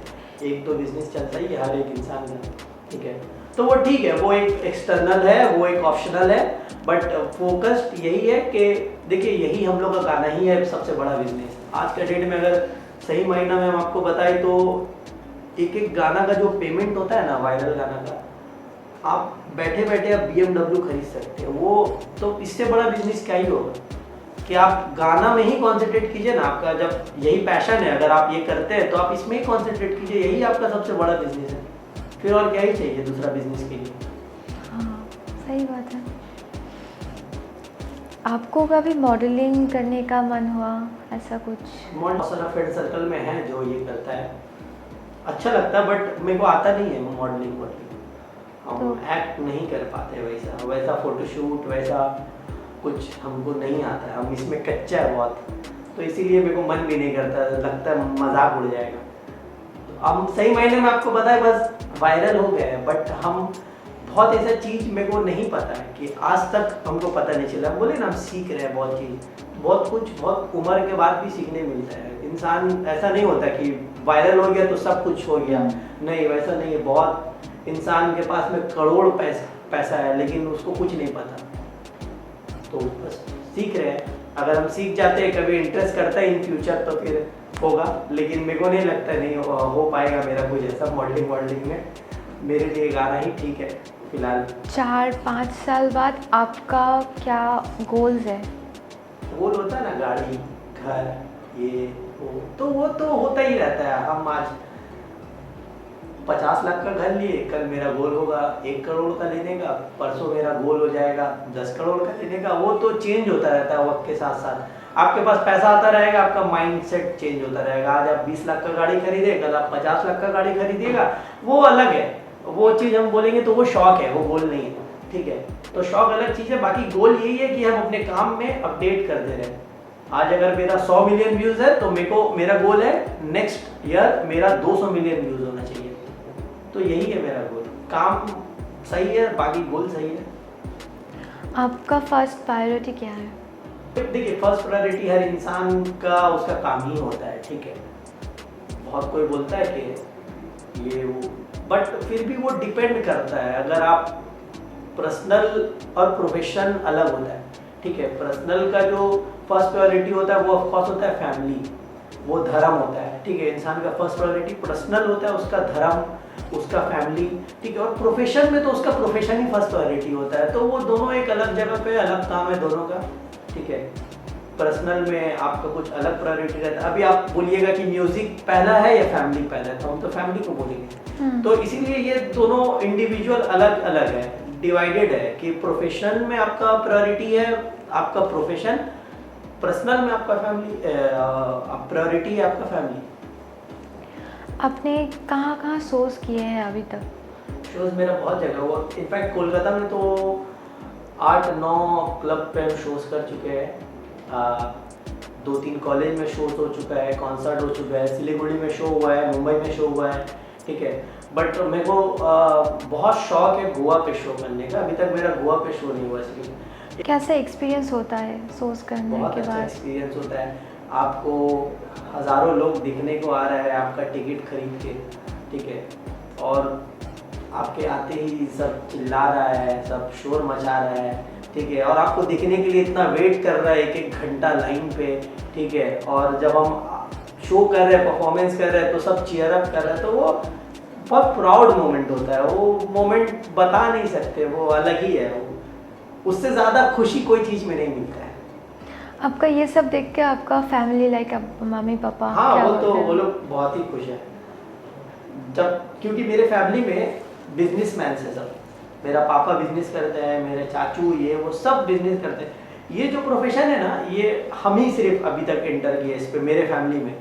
1-2 बिजनेस चलता ही है हर एक इंसान का, ठीक है। तो वो ठीक है, वो एक एक्सटर्नल है, वो एक ऑप्शनल है, बट फोकस्ड यही है कि देखिए यही हम लोग का गाना ही है सबसे बड़ा बिजनेस आज के डेट में। अगर सही महीना में हम आपको बताएं तो एक गाना का जो पेमेंट होता है ना, वायरल गाना का, आप बैठे बैठे आप BMW खरीद सकते हो। वो तो इससे बड़ा बिजनेस क्या ही होगा कि आप गाना में ही कॉन्सेंट्रेट कीजिए ना। आपका जब यही पैशन है, अगर आप ये करते हैं तो आप इसमें ही कॉन्सेंट्रेट कीजिए, यही आपका सबसे बड़ा बिजनेस है। फिर और क्या ही चाहिए दूसरा बिजनेस के लिए। हाँ, सही बात है। आपको कभी मॉडलिंग करने का मन हुआ, ऐसा कुछ? बहुत सारा फ्रेंड सर्कल में है जो ये करता है, अच्छा लगता है, बट मेरे को आता नहीं है मॉडलिंग। हम एक्ट नहीं कर पाते वैसा फोटोशूट वैसा कुछ हमको नहीं आता है, हम इसमें कच्चा है बहुत, तो इसीलिए मेरे को मन भी नहीं करता, लगता है मजाक उड़ जाएगा। तो हम सही मायने में आपको बताए बस वायरल हो गए, बट हम बहुत ऐसा चीज़ मेरे को नहीं पता है कि आज तक हमको पता नहीं चला। बोले ना हम सीख रहे हैं बहुत चीज़, बहुत कुछ, बहुत उम्र के बाद भी सीखने मिलता है। इंसान ऐसा नहीं होता कि वायरल हो गया तो सब कुछ हो गया, नहीं वैसा नहीं है। बहुत इंसान के पास में करोड़ पैसा है लेकिन उसको कुछ नहीं पता, तो बस सीख रहे हैं। अगर हम सीख जाते हैं, कभी इंटरेस्ट करता है इन फ्यूचर तो फिर होगा, लेकिन मेरे को नहीं लगता नहीं हो पाएगा मेरा कुछ ऐसा मॉडलिंग में। मेरे लिए गाना ही ठीक है फिलहाल। 4-5 साल बाद आपका क्या गोल्स है? गोल होता है ना, गाड़ी, घर, ये वो तो होता ही रहता है। हम आज 50 लाख का घर लिए, कल मेरा गोल होगा 1 करोड़ का लेने का, परसों मेरा गोल हो जाएगा 10 करोड़ का लेने का। वो तो चेंज होता रहता है वक्त के साथ साथ। आपके पास पैसा आता रहेगा, आपका माइंडसेट चेंज होता रहेगा। आज आप 20 लाख का गाड़ी खरीदे, कल आप 50 लाख का गाड़ी खरीदिएगा, वो अलग है। वो चीज़ हम बोलेंगे तो वो शौक है, वो गोल नहीं है, ठीक है। तो शौक अलग चीज़ है, बाकी गोल यही है कि हम अपने काम में अपडेट करते रहें। आज अगर मेरा 100 मिलियन व्यूज़ है तो मेरा गोल है नेक्स्ट ईयर मेरा 200 मिलियन व्यूज़ होना चाहिए। तो यही है मेरा गोल। काम सही है, बाकी गोल सही है। आपका फर्स्ट प्रायोरिटी क्या है? देखिए फर्स्ट प्रायोरिटी हर इंसान का उसका काम ही होता है, ठीक है। बहुत कोई बोलता है कि ये वो, बट फिर भी वो डिपेंड करता है। अगर आप पर्सनल और प्रोफेशन अलग होता है, ठीक है। पर्सनल का जो फर्स्ट प्रायोरिटी होता है वो ऑफकोर्स होता है फैमिली, वो धर्म होता है, ठीक है। इंसान का फर्स्ट प्रायोरिटी पर्सनल होता है, उसका धर्म, उसका फैमिली, ठीक है। और प्रोफेशन में तो उसका प्रोफेशन ही फर्स्ट प्रायोरिटी होता है। तो वो दोनों एक अलग जगह पे अलग काम है दोनों का, ठीक है। पर्सनल में आपका कुछ अलग प्रायोरिटी रहता है। अभी आप बोलिएगा कि म्यूजिक पहला है या फैमिली पहला है, तो हम तो फैमिली को बोलेंगे। तो इसीलिए ये दोनों इंडिविजुअल अलग अलग है, डिवाइडेड है कि प्रोफेशन में आपका प्रायोरिटी है आपका प्रोफेशन, पर्सनल में आपका फैमिली, प्रायोरिटी है आपका फैमिली। आपने कहाँ कहाँ शोज किए हैं अभी तक? शोज मेरा बहुत जगह हुआ, इनफैक्ट कोलकाता में तो 8-9 क्लब पे हम शोज कर चुके हैं, 2-3 कॉलेज में शोज हो चुका है, कॉन्सर्ट हो चुका है, सिलीगुड़ी में शो हुआ है, मुंबई में शो हुआ है, ठीक है। बट मेरे को बहुत शौक है गोवा पे शो करने का। अभी तक मेरा गोवा पे शो नहीं हुआ इसलिए। कैसा एक्सपीरियंस होता है शोज करने बहुत के अच्छा बाद? एक्सपीरियंस होता है। आपको हज़ारों लोग दिखने को आ रहा है आपका टिकट खरीद के, ठीक है। और आपके आते ही सब चिल्ला रहा है, सब शोर मचा रहा है, ठीक है। और आपको दिखने के लिए इतना वेट कर रहा है 1-1 घंटा लाइन पे, ठीक है। और जब हम शो कर रहे हैं, परफॉर्मेंस कर रहे हैं, तो सब चीयर अप कर रहे हैं, तो वो बहुत प्राउड मोमेंट होता है। वो मोमेंट बता नहीं सकते, वो अलग ही है। उससे ज़्यादा खुशी कोई चीज़ में नहीं मिलता है। आपका ये सब देख के आपका फैमिली लाइक मम्मी पापा हाँ, क्या वो तो बोलते हैं? वो लोग बहुत ही खुश हैं जब, क्योंकि मेरे फैमिली में बिजनेसमैन है सब। मेरा पापा बिजनेस करते हैं, मेरे चाचू ये वो सब बिजनेस करते हैं। ये जो प्रोफेशन है ना, ये हम ही सिर्फ अभी तक एंटर किए इस पे मेरे फैमिली में।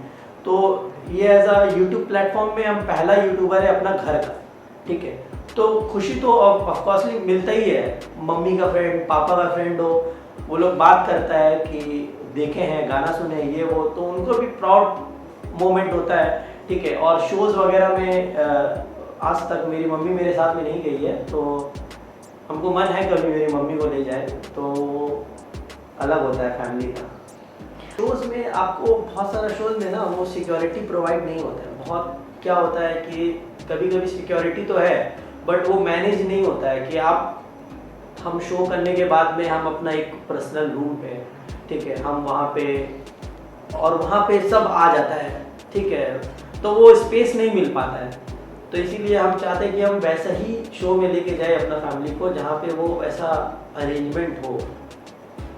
तो ये एज अ यूट्यूब प्लेटफॉर्म में हम पहला यूट्यूबर है अपना घर का, ठीक है। तो खुशी तो ऑफकोर्सली मिलता ही है। मम्मी का फ्रेंड, पापा का फ्रेंड हो, वो लोग बात करता है कि देखे हैं, गाना सुने, ये वो, तो उनको भी प्राउड मोमेंट होता है, ठीक है। और शोज़ वगैरह में आज तक मेरी मम्मी मेरे साथ में नहीं गई है, तो हमको मन है कभी मेरी मम्मी को ले जाए, तो अलग होता है फैमिली का। शोज़ में आपको बहुत सारा शोज़ में ना वो सिक्योरिटी प्रोवाइड नहीं होता है। बहुत क्या होता है कि कभी कभी सिक्योरिटी तो है, बट वो मैनेज नहीं होता है कि हम शो करने के बाद में हम अपना एक पर्सनल रूम पे, ठीक है, हम वहाँ पे, और वहाँ पे सब आ जाता है, ठीक है, तो वो स्पेस नहीं मिल पाता है। तो इसीलिए हम चाहते हैं कि हम वैसा ही शो में लेके जाए अपना फैमिली को, जहाँ पे वो वैसा अरेंजमेंट हो।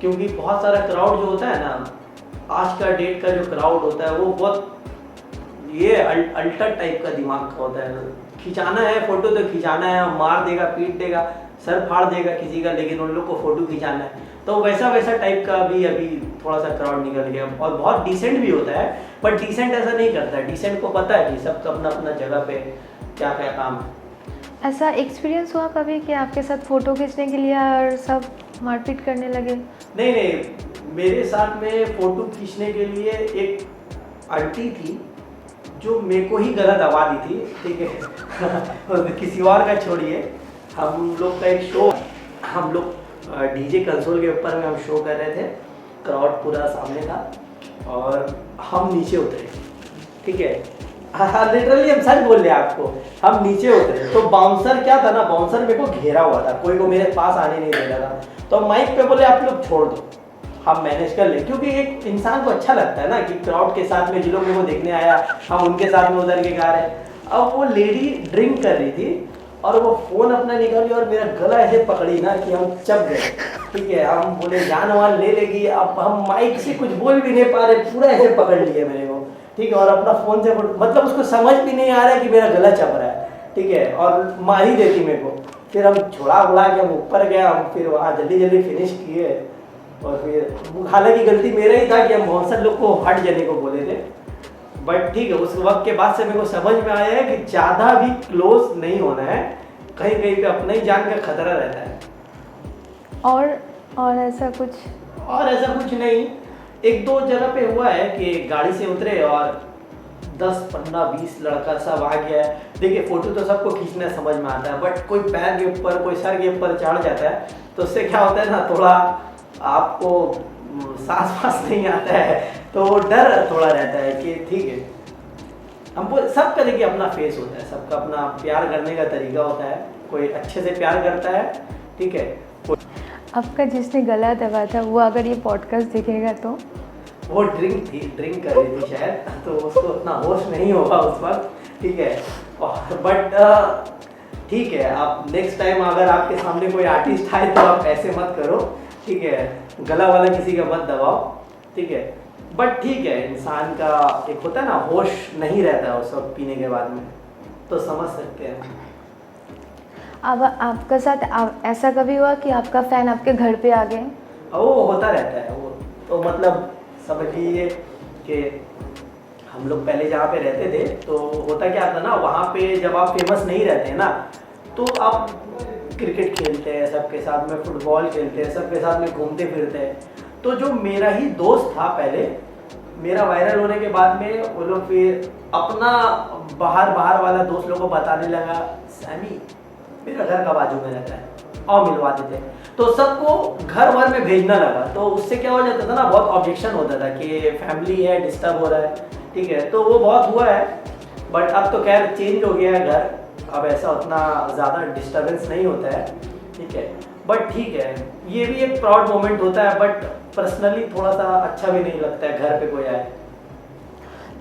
क्योंकि बहुत सारा क्राउड जो होता है ना, आज का डेट का जो क्राउड होता है वो बहुत ये अल्टर टाइप का दिमाग का होता है। खिंचाना है फोटो तो खिंचाना है, मार देगा, पीट देगा, सर फाड़ देगा किसी का, लेकिन उन लोग को फोटो खिंचाना है। तो वैसा टाइप का भी अभी थोड़ा सा क्राउड निकल गया। और बहुत डिसेंट भी होता है, बट डिसेंट ऐसा नहीं करता है। डिसेंट को पता है कि सबका अपना अपना जगह पे क्या क्या काम है। ऐसा एक्सपीरियंस हुआ कभी कि आपके साथ फ़ोटो खींचने के लिए और सब मारपीट करने लगे? नहीं, मेरे साथ में फ़ोटो खींचने के लिए एक आंटी थी जो मेरे को ही गलत आवाज़ दी थी, ठीक है। किसी और का छोड़िए, हम लोग का एक शो, हम लोग डीजे कंसोल के ऊपर में हम शो कर रहे थे, क्राउड पूरा सामने था और हम नीचे उतरे, ठीक है। हाँ, लिटरली हम सच बोल रहे हैं आपको, हम नीचे उतरे तो बाउंसर क्या था ना, बाउंसर मेरे को घेरा हुआ था, कोई को मेरे पास आने नहीं दे रहा था। तो माइक पे बोले आप लोग छोड़ दो, हम मैनेज कर ले, क्योंकि एक इंसान को अच्छा लगता है ना कि क्राउड के साथ में जिन लोग मेरे को देखने आया, हम उनके साथ में उधर के गा रहे हैं। अब वो लेडी ड्रिंक कर रही थी और वो फ़ोन अपना निकाली और मेरा गला ऐसे पकड़ी ना कि हम चप गए, ठीक है। हम बोले जान वान ले लेगी, अब हम माइक से कुछ बोल भी नहीं पा रहे, पूरा ऐसे पकड़ लिए मेरे को, ठीक है। और अपना फ़ोन से मतलब उसको समझ भी नहीं आ रहा है कि मेरा गला चप रहा है, ठीक है, और मार ही देती मेरे को। फिर हम छोड़ा बुला के हम ऊपर गए, हम फिर वहाँ जल्दी फिनिश किए। और फिर हालांकि गलती मेरा ही था कि हम बहुत सारे लोग को हट जाने को बोले थे, बट ठीक है। उस वक्त के बाद से मेरे को समझ में आया है कि ज़्यादा भी क्लोज नहीं होना है, कहीं कहीं पे अपने ही जान का खतरा रहता है। और ऐसा कुछ? और ऐसा कुछ नहीं, 1-2 जगह पे हुआ है कि गाड़ी से उतरे और 10, 15, 20 लड़का सब आ गया है। देखिए फ़ोटो तो सबको खींचना समझ में आता है, बट कोई पैर के ऊपर, कोई सर के ऊपर चढ़ जाता है, तो उससे क्या होता है ना, थोड़ा आपको सांस नहीं आता है, तो वो डर थोड़ा रहता है कि ठीक है। हमको सबका देखिए अपना फेस होता है, सबका अपना प्यार करने का तरीका होता है, कोई अच्छे से प्यार करता है, ठीक है। आपका जिसने गला दबा था वो अगर ये पॉडकास्ट देखेगा तो वो ड्रिंक कर रही थी शायद, तो उसको उतना होश नहीं होगा उस वक्त, ठीक है। बट ठीक है, आप नेक्स्ट टाइम अगर आपके सामने कोई आर्टिस्ट आए तो आप ऐसे मत करो, ठीक है, गला वाला किसी का मत दबाओ, ठीक है। बट ठीक है, इंसान का एक होता है ना, होश नहीं रहता है उस वक्त पीने के बाद में, तो समझ सकते हैं। अब आपके साथ ऐसा कभी हुआ कि आपका फ़ैन आपके घर पे आ गए? वो होता रहता है वो, तो मतलब समझ लीजिए कि हम लोग पहले जहाँ पे रहते थे तो होता क्या था ना, वहाँ पे जब आप फेमस नहीं रहते हैं ना, तो आप क्रिकेट खेलते हैं सबके साथ में, फुटबॉल खेलते हैं सबके साथ में, घूमते फिरते हैं। तो जो मेरा ही दोस्त था पहले, मेरा वायरल होने के बाद में वो लोग फिर अपना बाहर वाला दोस्त लोगों को बताने लगा, सैमी मेरा घर का बाजू में रहता है, और मिलवा देते। तो सबको घर भर में भेजना लगा, तो उससे क्या हो जाता था ना, बहुत ऑब्जेक्शन होता था कि फैमिली है, डिस्टर्ब हो रहा है, ठीक है। तो वो बहुत हुआ है, बट अब तो खैर चेंज हो गया है घर, अब ऐसा उतना ज़्यादा डिस्टर्बेंस नहीं होता है, ठीक है। बट ठीक है, ये भी एक प्राउड मोमेंट होता है, बट पर्सनली थोड़ा सा अच्छा भी नहीं लगता है घर पे कोई आए।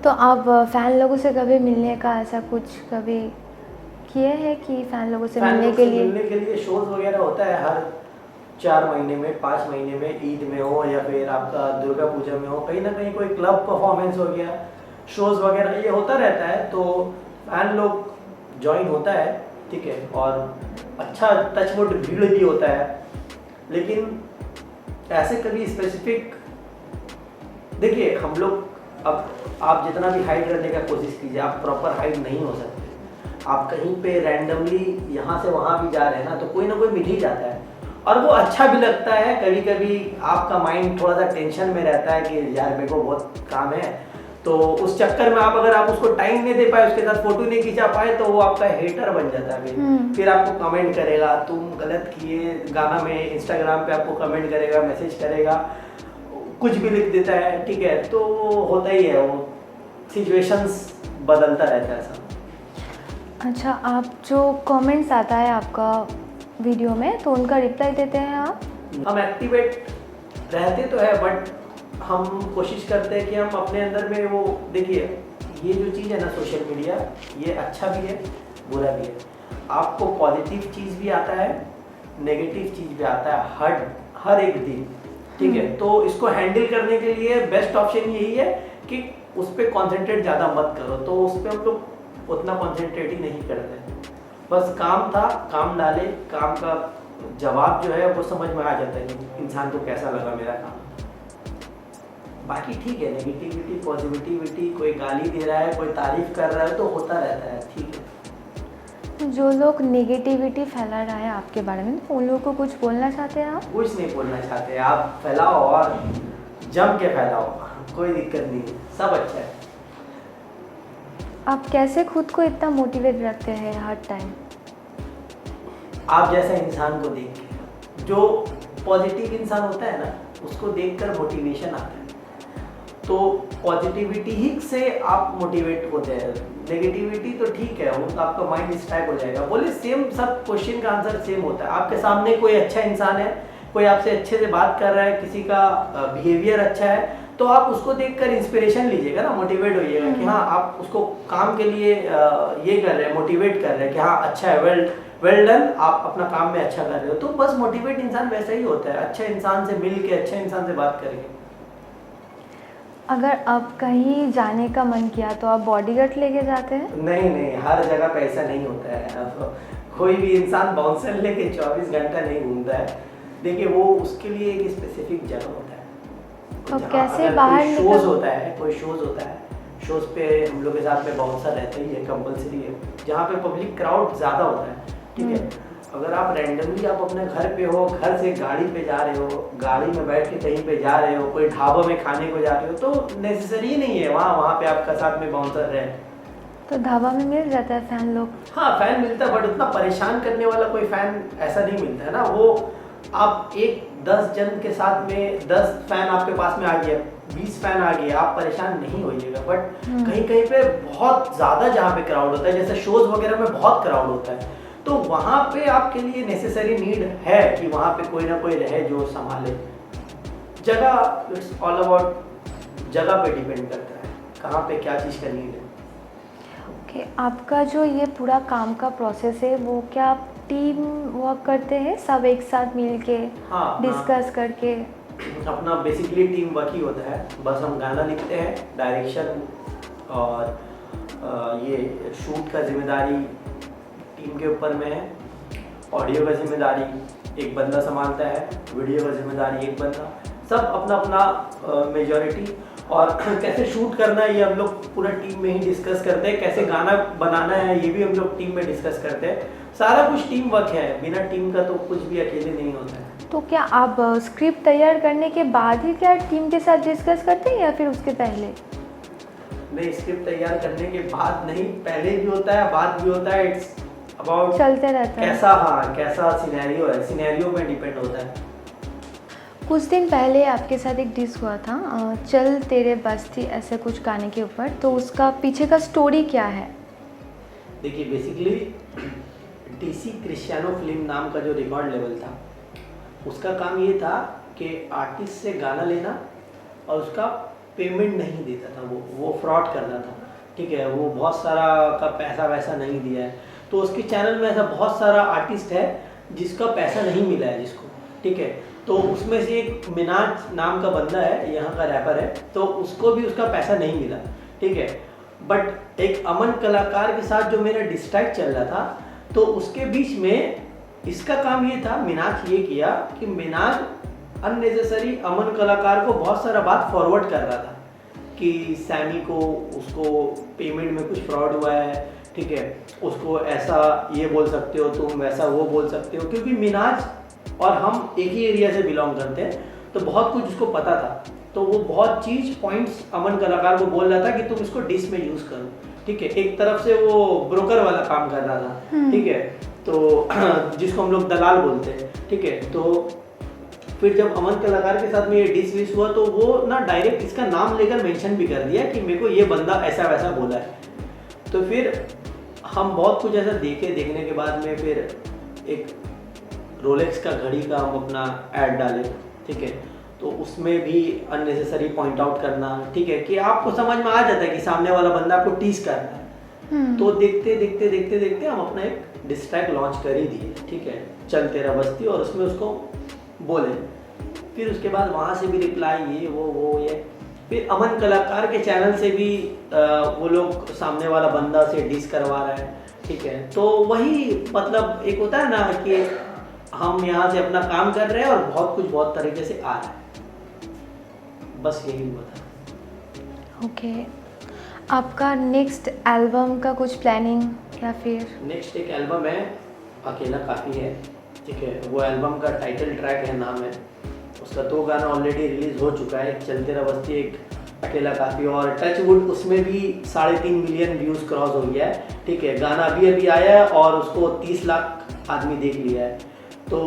तो आप फ़ैन लोगों से कभी मिलने का ऐसा कुछ कभी किए हैं कि फ़ैन लोगों से मिलने के लिए शोज वगैरह होता है हर 4 महीने में, 5 महीने में, ईद में हो या फिर आपका दुर्गा पूजा में हो, कहीं ना कहीं कोई क्लब परफॉर्मेंस हो गया, शोज वगैरह ये होता रहता है, तो फैन लोग ज्वाइन होता है, ठीक है। और अच्छा टचवुड भीड़ भी होता है, लेकिन ऐसे कभी स्पेसिफिक देखिए, हम लोग अब आप जितना भी हाइड करने का कोशिश कीजिए, आप प्रॉपर हाइड नहीं हो सकते। आप कहीं पे रैंडमली यहाँ से वहाँ भी जा रहे हैं ना, तो कोई ना कोई मिल ही जाता है, और वो अच्छा भी लगता है। कभी कभी आपका माइंड थोड़ा सा टेंशन में रहता है कि यार मेरे को बहुत काम है, तो उस चक्कर में अगर आप उसको टाइम नहीं दे पाए, उसके साथ फोटो नहीं खींचा पाए, तो वो आपका हेटर बन जाता है। फिर आपको कमेंट करेगा, तुम गलत किए गाना में, इंस्टाग्राम पे आपको कमेंट करेगा, मैसेज करेगा, कुछ भी लिख देता है, ठीक है। तो होता ही है, वो सिचुएशंस बदलता रहता है सब। अच्छा, आप जो कमेंट्स आता है आपका वीडियो में, तो उनका रिप्लाई देते हैं आप? हम एक्टिवेट रहते तो है, बट हम कोशिश करते हैं कि हम अपने अंदर में वो, देखिए ये जो चीज़ है ना सोशल मीडिया, ये अच्छा भी है बुरा भी है। आपको पॉजिटिव चीज़ भी आता है, नेगेटिव चीज़ भी आता है हर एक दिन, ठीक है। तो इसको हैंडल करने के लिए बेस्ट ऑप्शन यही है कि उस पर कॉन्सेंट्रेट ज़्यादा मत करो, तो उस पर हम लोग उतना कॉन्सेंट्रेट ही नहीं करते। बस काम था, काम डाले, काम का जवाब जो है वो समझ में आ जाता है कि इंसान को कैसा लगा मेरा काम। बाकी ठीक है, नेगेटिविटी पॉजिटिविटी, कोई गाली दे रहा है, कोई तारीफ कर रहा है, तो होता रहता है, ठीक है। जो लोग नेगेटिविटी फैला रहा है आपके बारे में, तो उन लोगों को कुछ बोलना चाहते हैं आप? कुछ नहीं बोलना चाहते, आप फैलाओ और जम के फैलाओ, कोई दिक्कत नहीं, सब अच्छा है। आप कैसे खुद को इतना मोटिवेट रखते हैं हर टाइम? आप जैसा इंसान को देख के, जो पॉजिटिव इंसान होता है ना, उसको देखकर मोटिवेशन आता है। तो पॉजिटिविटी ही से आप मोटिवेट होते हैं, नेगेटिविटी तो ठीक है, वो तो आपका माइंड डिस्ट्रैक्ट हो जाएगा। बोले सेम, सब क्वेश्चन का आंसर सेम होता है। आपके सामने कोई अच्छा इंसान है, कोई आपसे अच्छे से बात कर रहा है, किसी का बिहेवियर अच्छा है, तो आप उसको देखकर इंस्पिरेशन लीजिएगा ना, मोटिवेट होइएगा कि हाँ आप उसको काम के लिए ये कर रहे हैं, मोटिवेट कर रहे हैं कि हाँ अच्छा है, वेल डन, आप अपना काम में अच्छा कर रहे हो। तो बस मोटिवेट इंसान वैसा ही होता है, अच्छे इंसान से मिल के, अच्छे इंसान से बात करके। अगर आप कहीं जाने का मन किया तो आप बॉडीगार्ड लेके जाते हैं? नहीं, हर जगह पे ऐसा नहीं होता है। अब कोई भी इंसान बाउंसर लेके 24 घंटा नहीं घूमता है। देखिए वो उसके लिए एक स्पेसिफिक जगह होता है। तो कैसे बाहर निकल, कोई शोज होता है, शोज पे हम लोग के साथ में बाउंसर रहता ही है, कंपलसरी है, जहाँ पे पब्लिक क्राउड ज़्यादा होता है, ठीक है। अगर आप रैंडमली आप अपने घर पे हो, घर से गाड़ी पे जा रहे हो, गाड़ी में बैठ के कहीं पे जा रहे हो, कोई ढाबा में खाने को जा रहे हो, तो नेसेसरी नहीं है वहाँ पे आपका साथ में बाउंसर रहे। तो ढाबा में मिल जाता है फैन लोग? हाँ फैन मिलता है, बट उतना परेशान करने वाला कोई फैन ऐसा नहीं मिलता है ना। वो आप 10 जन के साथ में 10 फैन आपके पास में आ गया, 20 फैन आ गया, आप परेशान नहीं होइएगा। बट कहीं कहीं पे बहुत ज़्यादा जहाँ पे क्राउड होता है, जैसे शोज वगैरह में बहुत क्राउड होता है, तो वहाँ पे आपके लिए नेसेसरी नीड है कि वहाँ पे कोई ना कोई रहे जो संभाले जगह। इट्स ऑल अबाउट जगह पे डिपेंड करता है कहाँ पे क्या चीज़ करनी है। कि आपका जो ये पूरा काम का प्रोसेस है वो क्या आप टीम वर्क करते हैं, सब एक साथ मिल के हाँ, डिस्कस करके? अपना बेसिकली टीम वर्क ही होता है। बस हम गाना लिखते हैं, डायरेक्शन और ये शूट का जिम्मेदारी टीम के ऊपर में है, ऑडियो का जिम्मेदारी एक बंदा संभालता है, वीडियो का जिम्मेदारी एक बंदा, सब अपना अपना मेजॉरिटी। और कैसे शूट करना है ये हम लोग पूरा टीम में ही डिस्कस करते हैं, कैसे गाना बनाना है ये भी हम लोग टीम में डिस्कस करते हैं। सारा कुछ टीम वर्क है, बिना टीम का तो कुछ भी अकेले नहीं होता है। तो क्या आप स्क्रिप्ट तैयार करने के बाद ही क्या टीम के साथ डिस्कस करते हैं या फिर उसके पहले? नहीं, स्क्रिप्ट तैयार करने के बाद नहीं, पहले भी होता है बाद भी होता है। इट्स अबाउट चलते रहता है कैसा सिनेरियो है, सिनेरियो में डिपेंड होता है। कुछ दिन पहले आपके साथ एक डिस्क हुआ था चल तेरे बस्ती ऐसे कुछ गाने के ऊपर, तो उसका पीछे का स्टोरी क्या है? देखिए बेसिकली डीसी क्रिस्टियानो फिल्म नाम का जो रिकॉर्ड लेवल था उसका काम ये था कि आर्टिस्ट से गाना लेना और उसका पेमेंट नहीं देता था, वो फ्रॉड कर रहा था। ठीक है, वो बहुत सारा का पैसा वैसा नहीं दिया है। तो उसके चैनल में ऐसा बहुत सारा आर्टिस्ट है जिसका पैसा नहीं मिला है जिसको। ठीक है, तो उसमें से एक मिनाज नाम का बंदा है, यहाँ का रैपर है, तो उसको भी उसका पैसा नहीं मिला। ठीक है, बट एक अमन कलाकार के साथ जो मेरा डिस्ट्रैक्ट चल रहा था तो उसके बीच में इसका काम ये था, मिनाज ये किया कि मिनाज अननेसेसरी अमन कलाकार को बहुत सारा बात फॉरवर्ड कर रहा था कि सैमी को उसको पेमेंट में कुछ फ्रॉड हुआ है। ठीक है, उसको ऐसा ये बोल सकते हो तुम, वैसा वो बोल सकते हो, क्योंकि मिनाज और हम एक ही एरिया से बिलोंग करते हैं तो बहुत कुछ उसको पता था। तो वो बहुत चीज़ पॉइंट्स अमन कलाकार को बोल रहा था कि तुम इसको डिस में यूज़ करो। ठीक है, एक तरफ से वो ब्रोकर वाला काम कर रहा था। ठीक है, तो जिसको हम लोग दलाल बोलते हैं। ठीक है, तो फिर जब अमन कलाकार के साथ में ये डिस विस हुआ तो वो ना डायरेक्ट इसका नाम लेकर मेंशन भी कर दिया कि मेरे को ये बंदा ऐसा वैसा बोला है। तो फिर हम बहुत कुछ ऐसा देखने के बाद में फिर एक रोलेक्स का घड़ी का हम अपना ऐड डाले। ठीक है, तो उसमें भी अननेसेसरी पॉइंट आउट करना। ठीक है, कि आपको समझ में आ जाता है कि सामने वाला बंदा आपको टीज कर रहा है। तो देखते हम अपना एक डिस्ट्रैक्ट लॉन्च कर ही दिए। ठीक है, चल तेरा बस्ती, और उसमें उसको बोले। फिर उसके बाद वहाँ से भी रिप्लाई ये वो ये। फिर अमन कलाकार के चैनल से भी वो लोग सामने वाला बंदा से डिस करवा रहा है। ठीक है, तो वही मतलब एक होता है ना कि हम यहाँ से अपना काम कर रहे हैं और बहुत कुछ बहुत तरीके से आ रहा है, बस यही हुआ था। ओके, आपका नेक्स्ट एल्बम का कुछ प्लानिंग या फिर? नेक्स्ट एक एल्बम है, अकेला काफ़ी है। ठीक है, वो एल्बम का टाइटल ट्रैक है, नाम है उसका। 2 गाना ऑलरेडी रिलीज हो चुका है, एक चल तेरा बस्ती, एक अकेला काफ़ी, और टच वुड उसमें भी 3.5 मिलियन व्यूज़ क्रॉस हो गया है। ठीक है, गाना अभी आया है और उसको 30 लाख आदमी देख लिया है। तो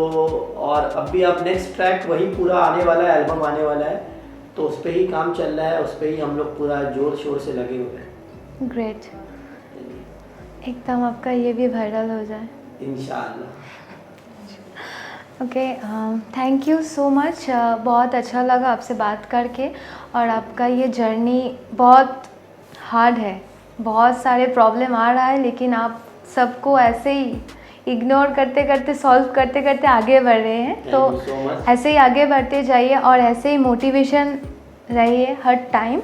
और अभी अब नेक्स्ट ट्रैक वही पूरा आने वाला है, एल्बम आने वाला है, तो उस पर ही काम चल रहा है, उस पर ही हम लोग पूरा जोर शोर से लगे हुए हैं। ग्रेट, एकदम आपका ये भी वायरल हो जाए इंशाअल्लाह। Okay, thank you so much. बहुत अच्छा लगा आपसे बात करके, और आपका ये जर्नी बहुत हार्ड है, बहुत सारे प्रॉब्लम आ रहा है, लेकिन आप सबको ऐसे ही इग्नोर करते करते, सॉल्व करते करते आगे बढ़ रहे हैं। तो ऐसे ही आगे बढ़ते जाइए और ऐसे ही मोटिवेशन रहिए हर टाइम।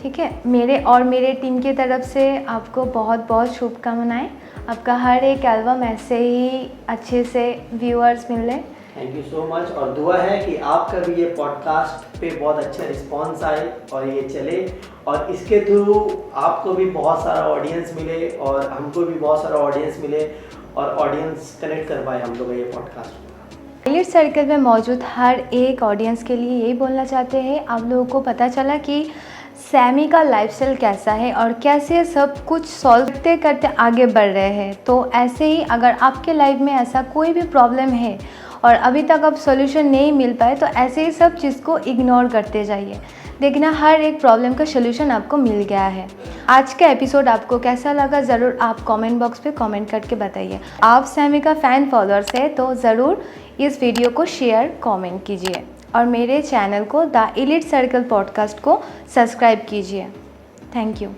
ठीक है, मेरे और मेरे टीम की तरफ से आपको बहुत बहुत शुभकामनाएं। आपका हर एक एल्बम ऐसे ही अच्छे से व्यूअर्स मिले। थैंक यू सो मच, और दुआ है कि आपका भी ये पॉडकास्ट पे बहुत अच्छा रिस्पांस आए और ये चले, और इसके थ्रू आपको भी बहुत सारा ऑडियंस मिले और हमको भी बहुत सारा ऑडियंस मिले, और ऑडियंस कनेक्ट कर पाए हम लोग ये पॉडकास्ट। एलीट सर्कल में मौजूद हर एक ऑडियंस के लिए यही बोलना चाहते हैं, आप लोगों को पता चला कि सैमी का लाइफस्टाइल कैसा है और कैसे सब कुछ सॉल्व करते करते आगे बढ़ रहे हैं। तो ऐसे ही अगर आपके लाइफ में ऐसा कोई भी प्रॉब्लम है और अभी तक अब सॉल्यूशन नहीं मिल पाए, तो ऐसे ही सब चीज़ को इग्नोर करते जाइए, देखना हर एक प्रॉब्लम का सॉल्यूशन आपको मिल गया है। आज का एपिसोड आपको कैसा लगा ज़रूर आप कमेंट बॉक्स पे कमेंट करके बताइए। आप सैमी का फ़ैन फॉलोअर्स है तो ज़रूर इस वीडियो को शेयर कमेंट कीजिए। और मेरे चैनल को द एलीट सर्कल पॉडकास्ट को सब्सक्राइब कीजिए। Thank you.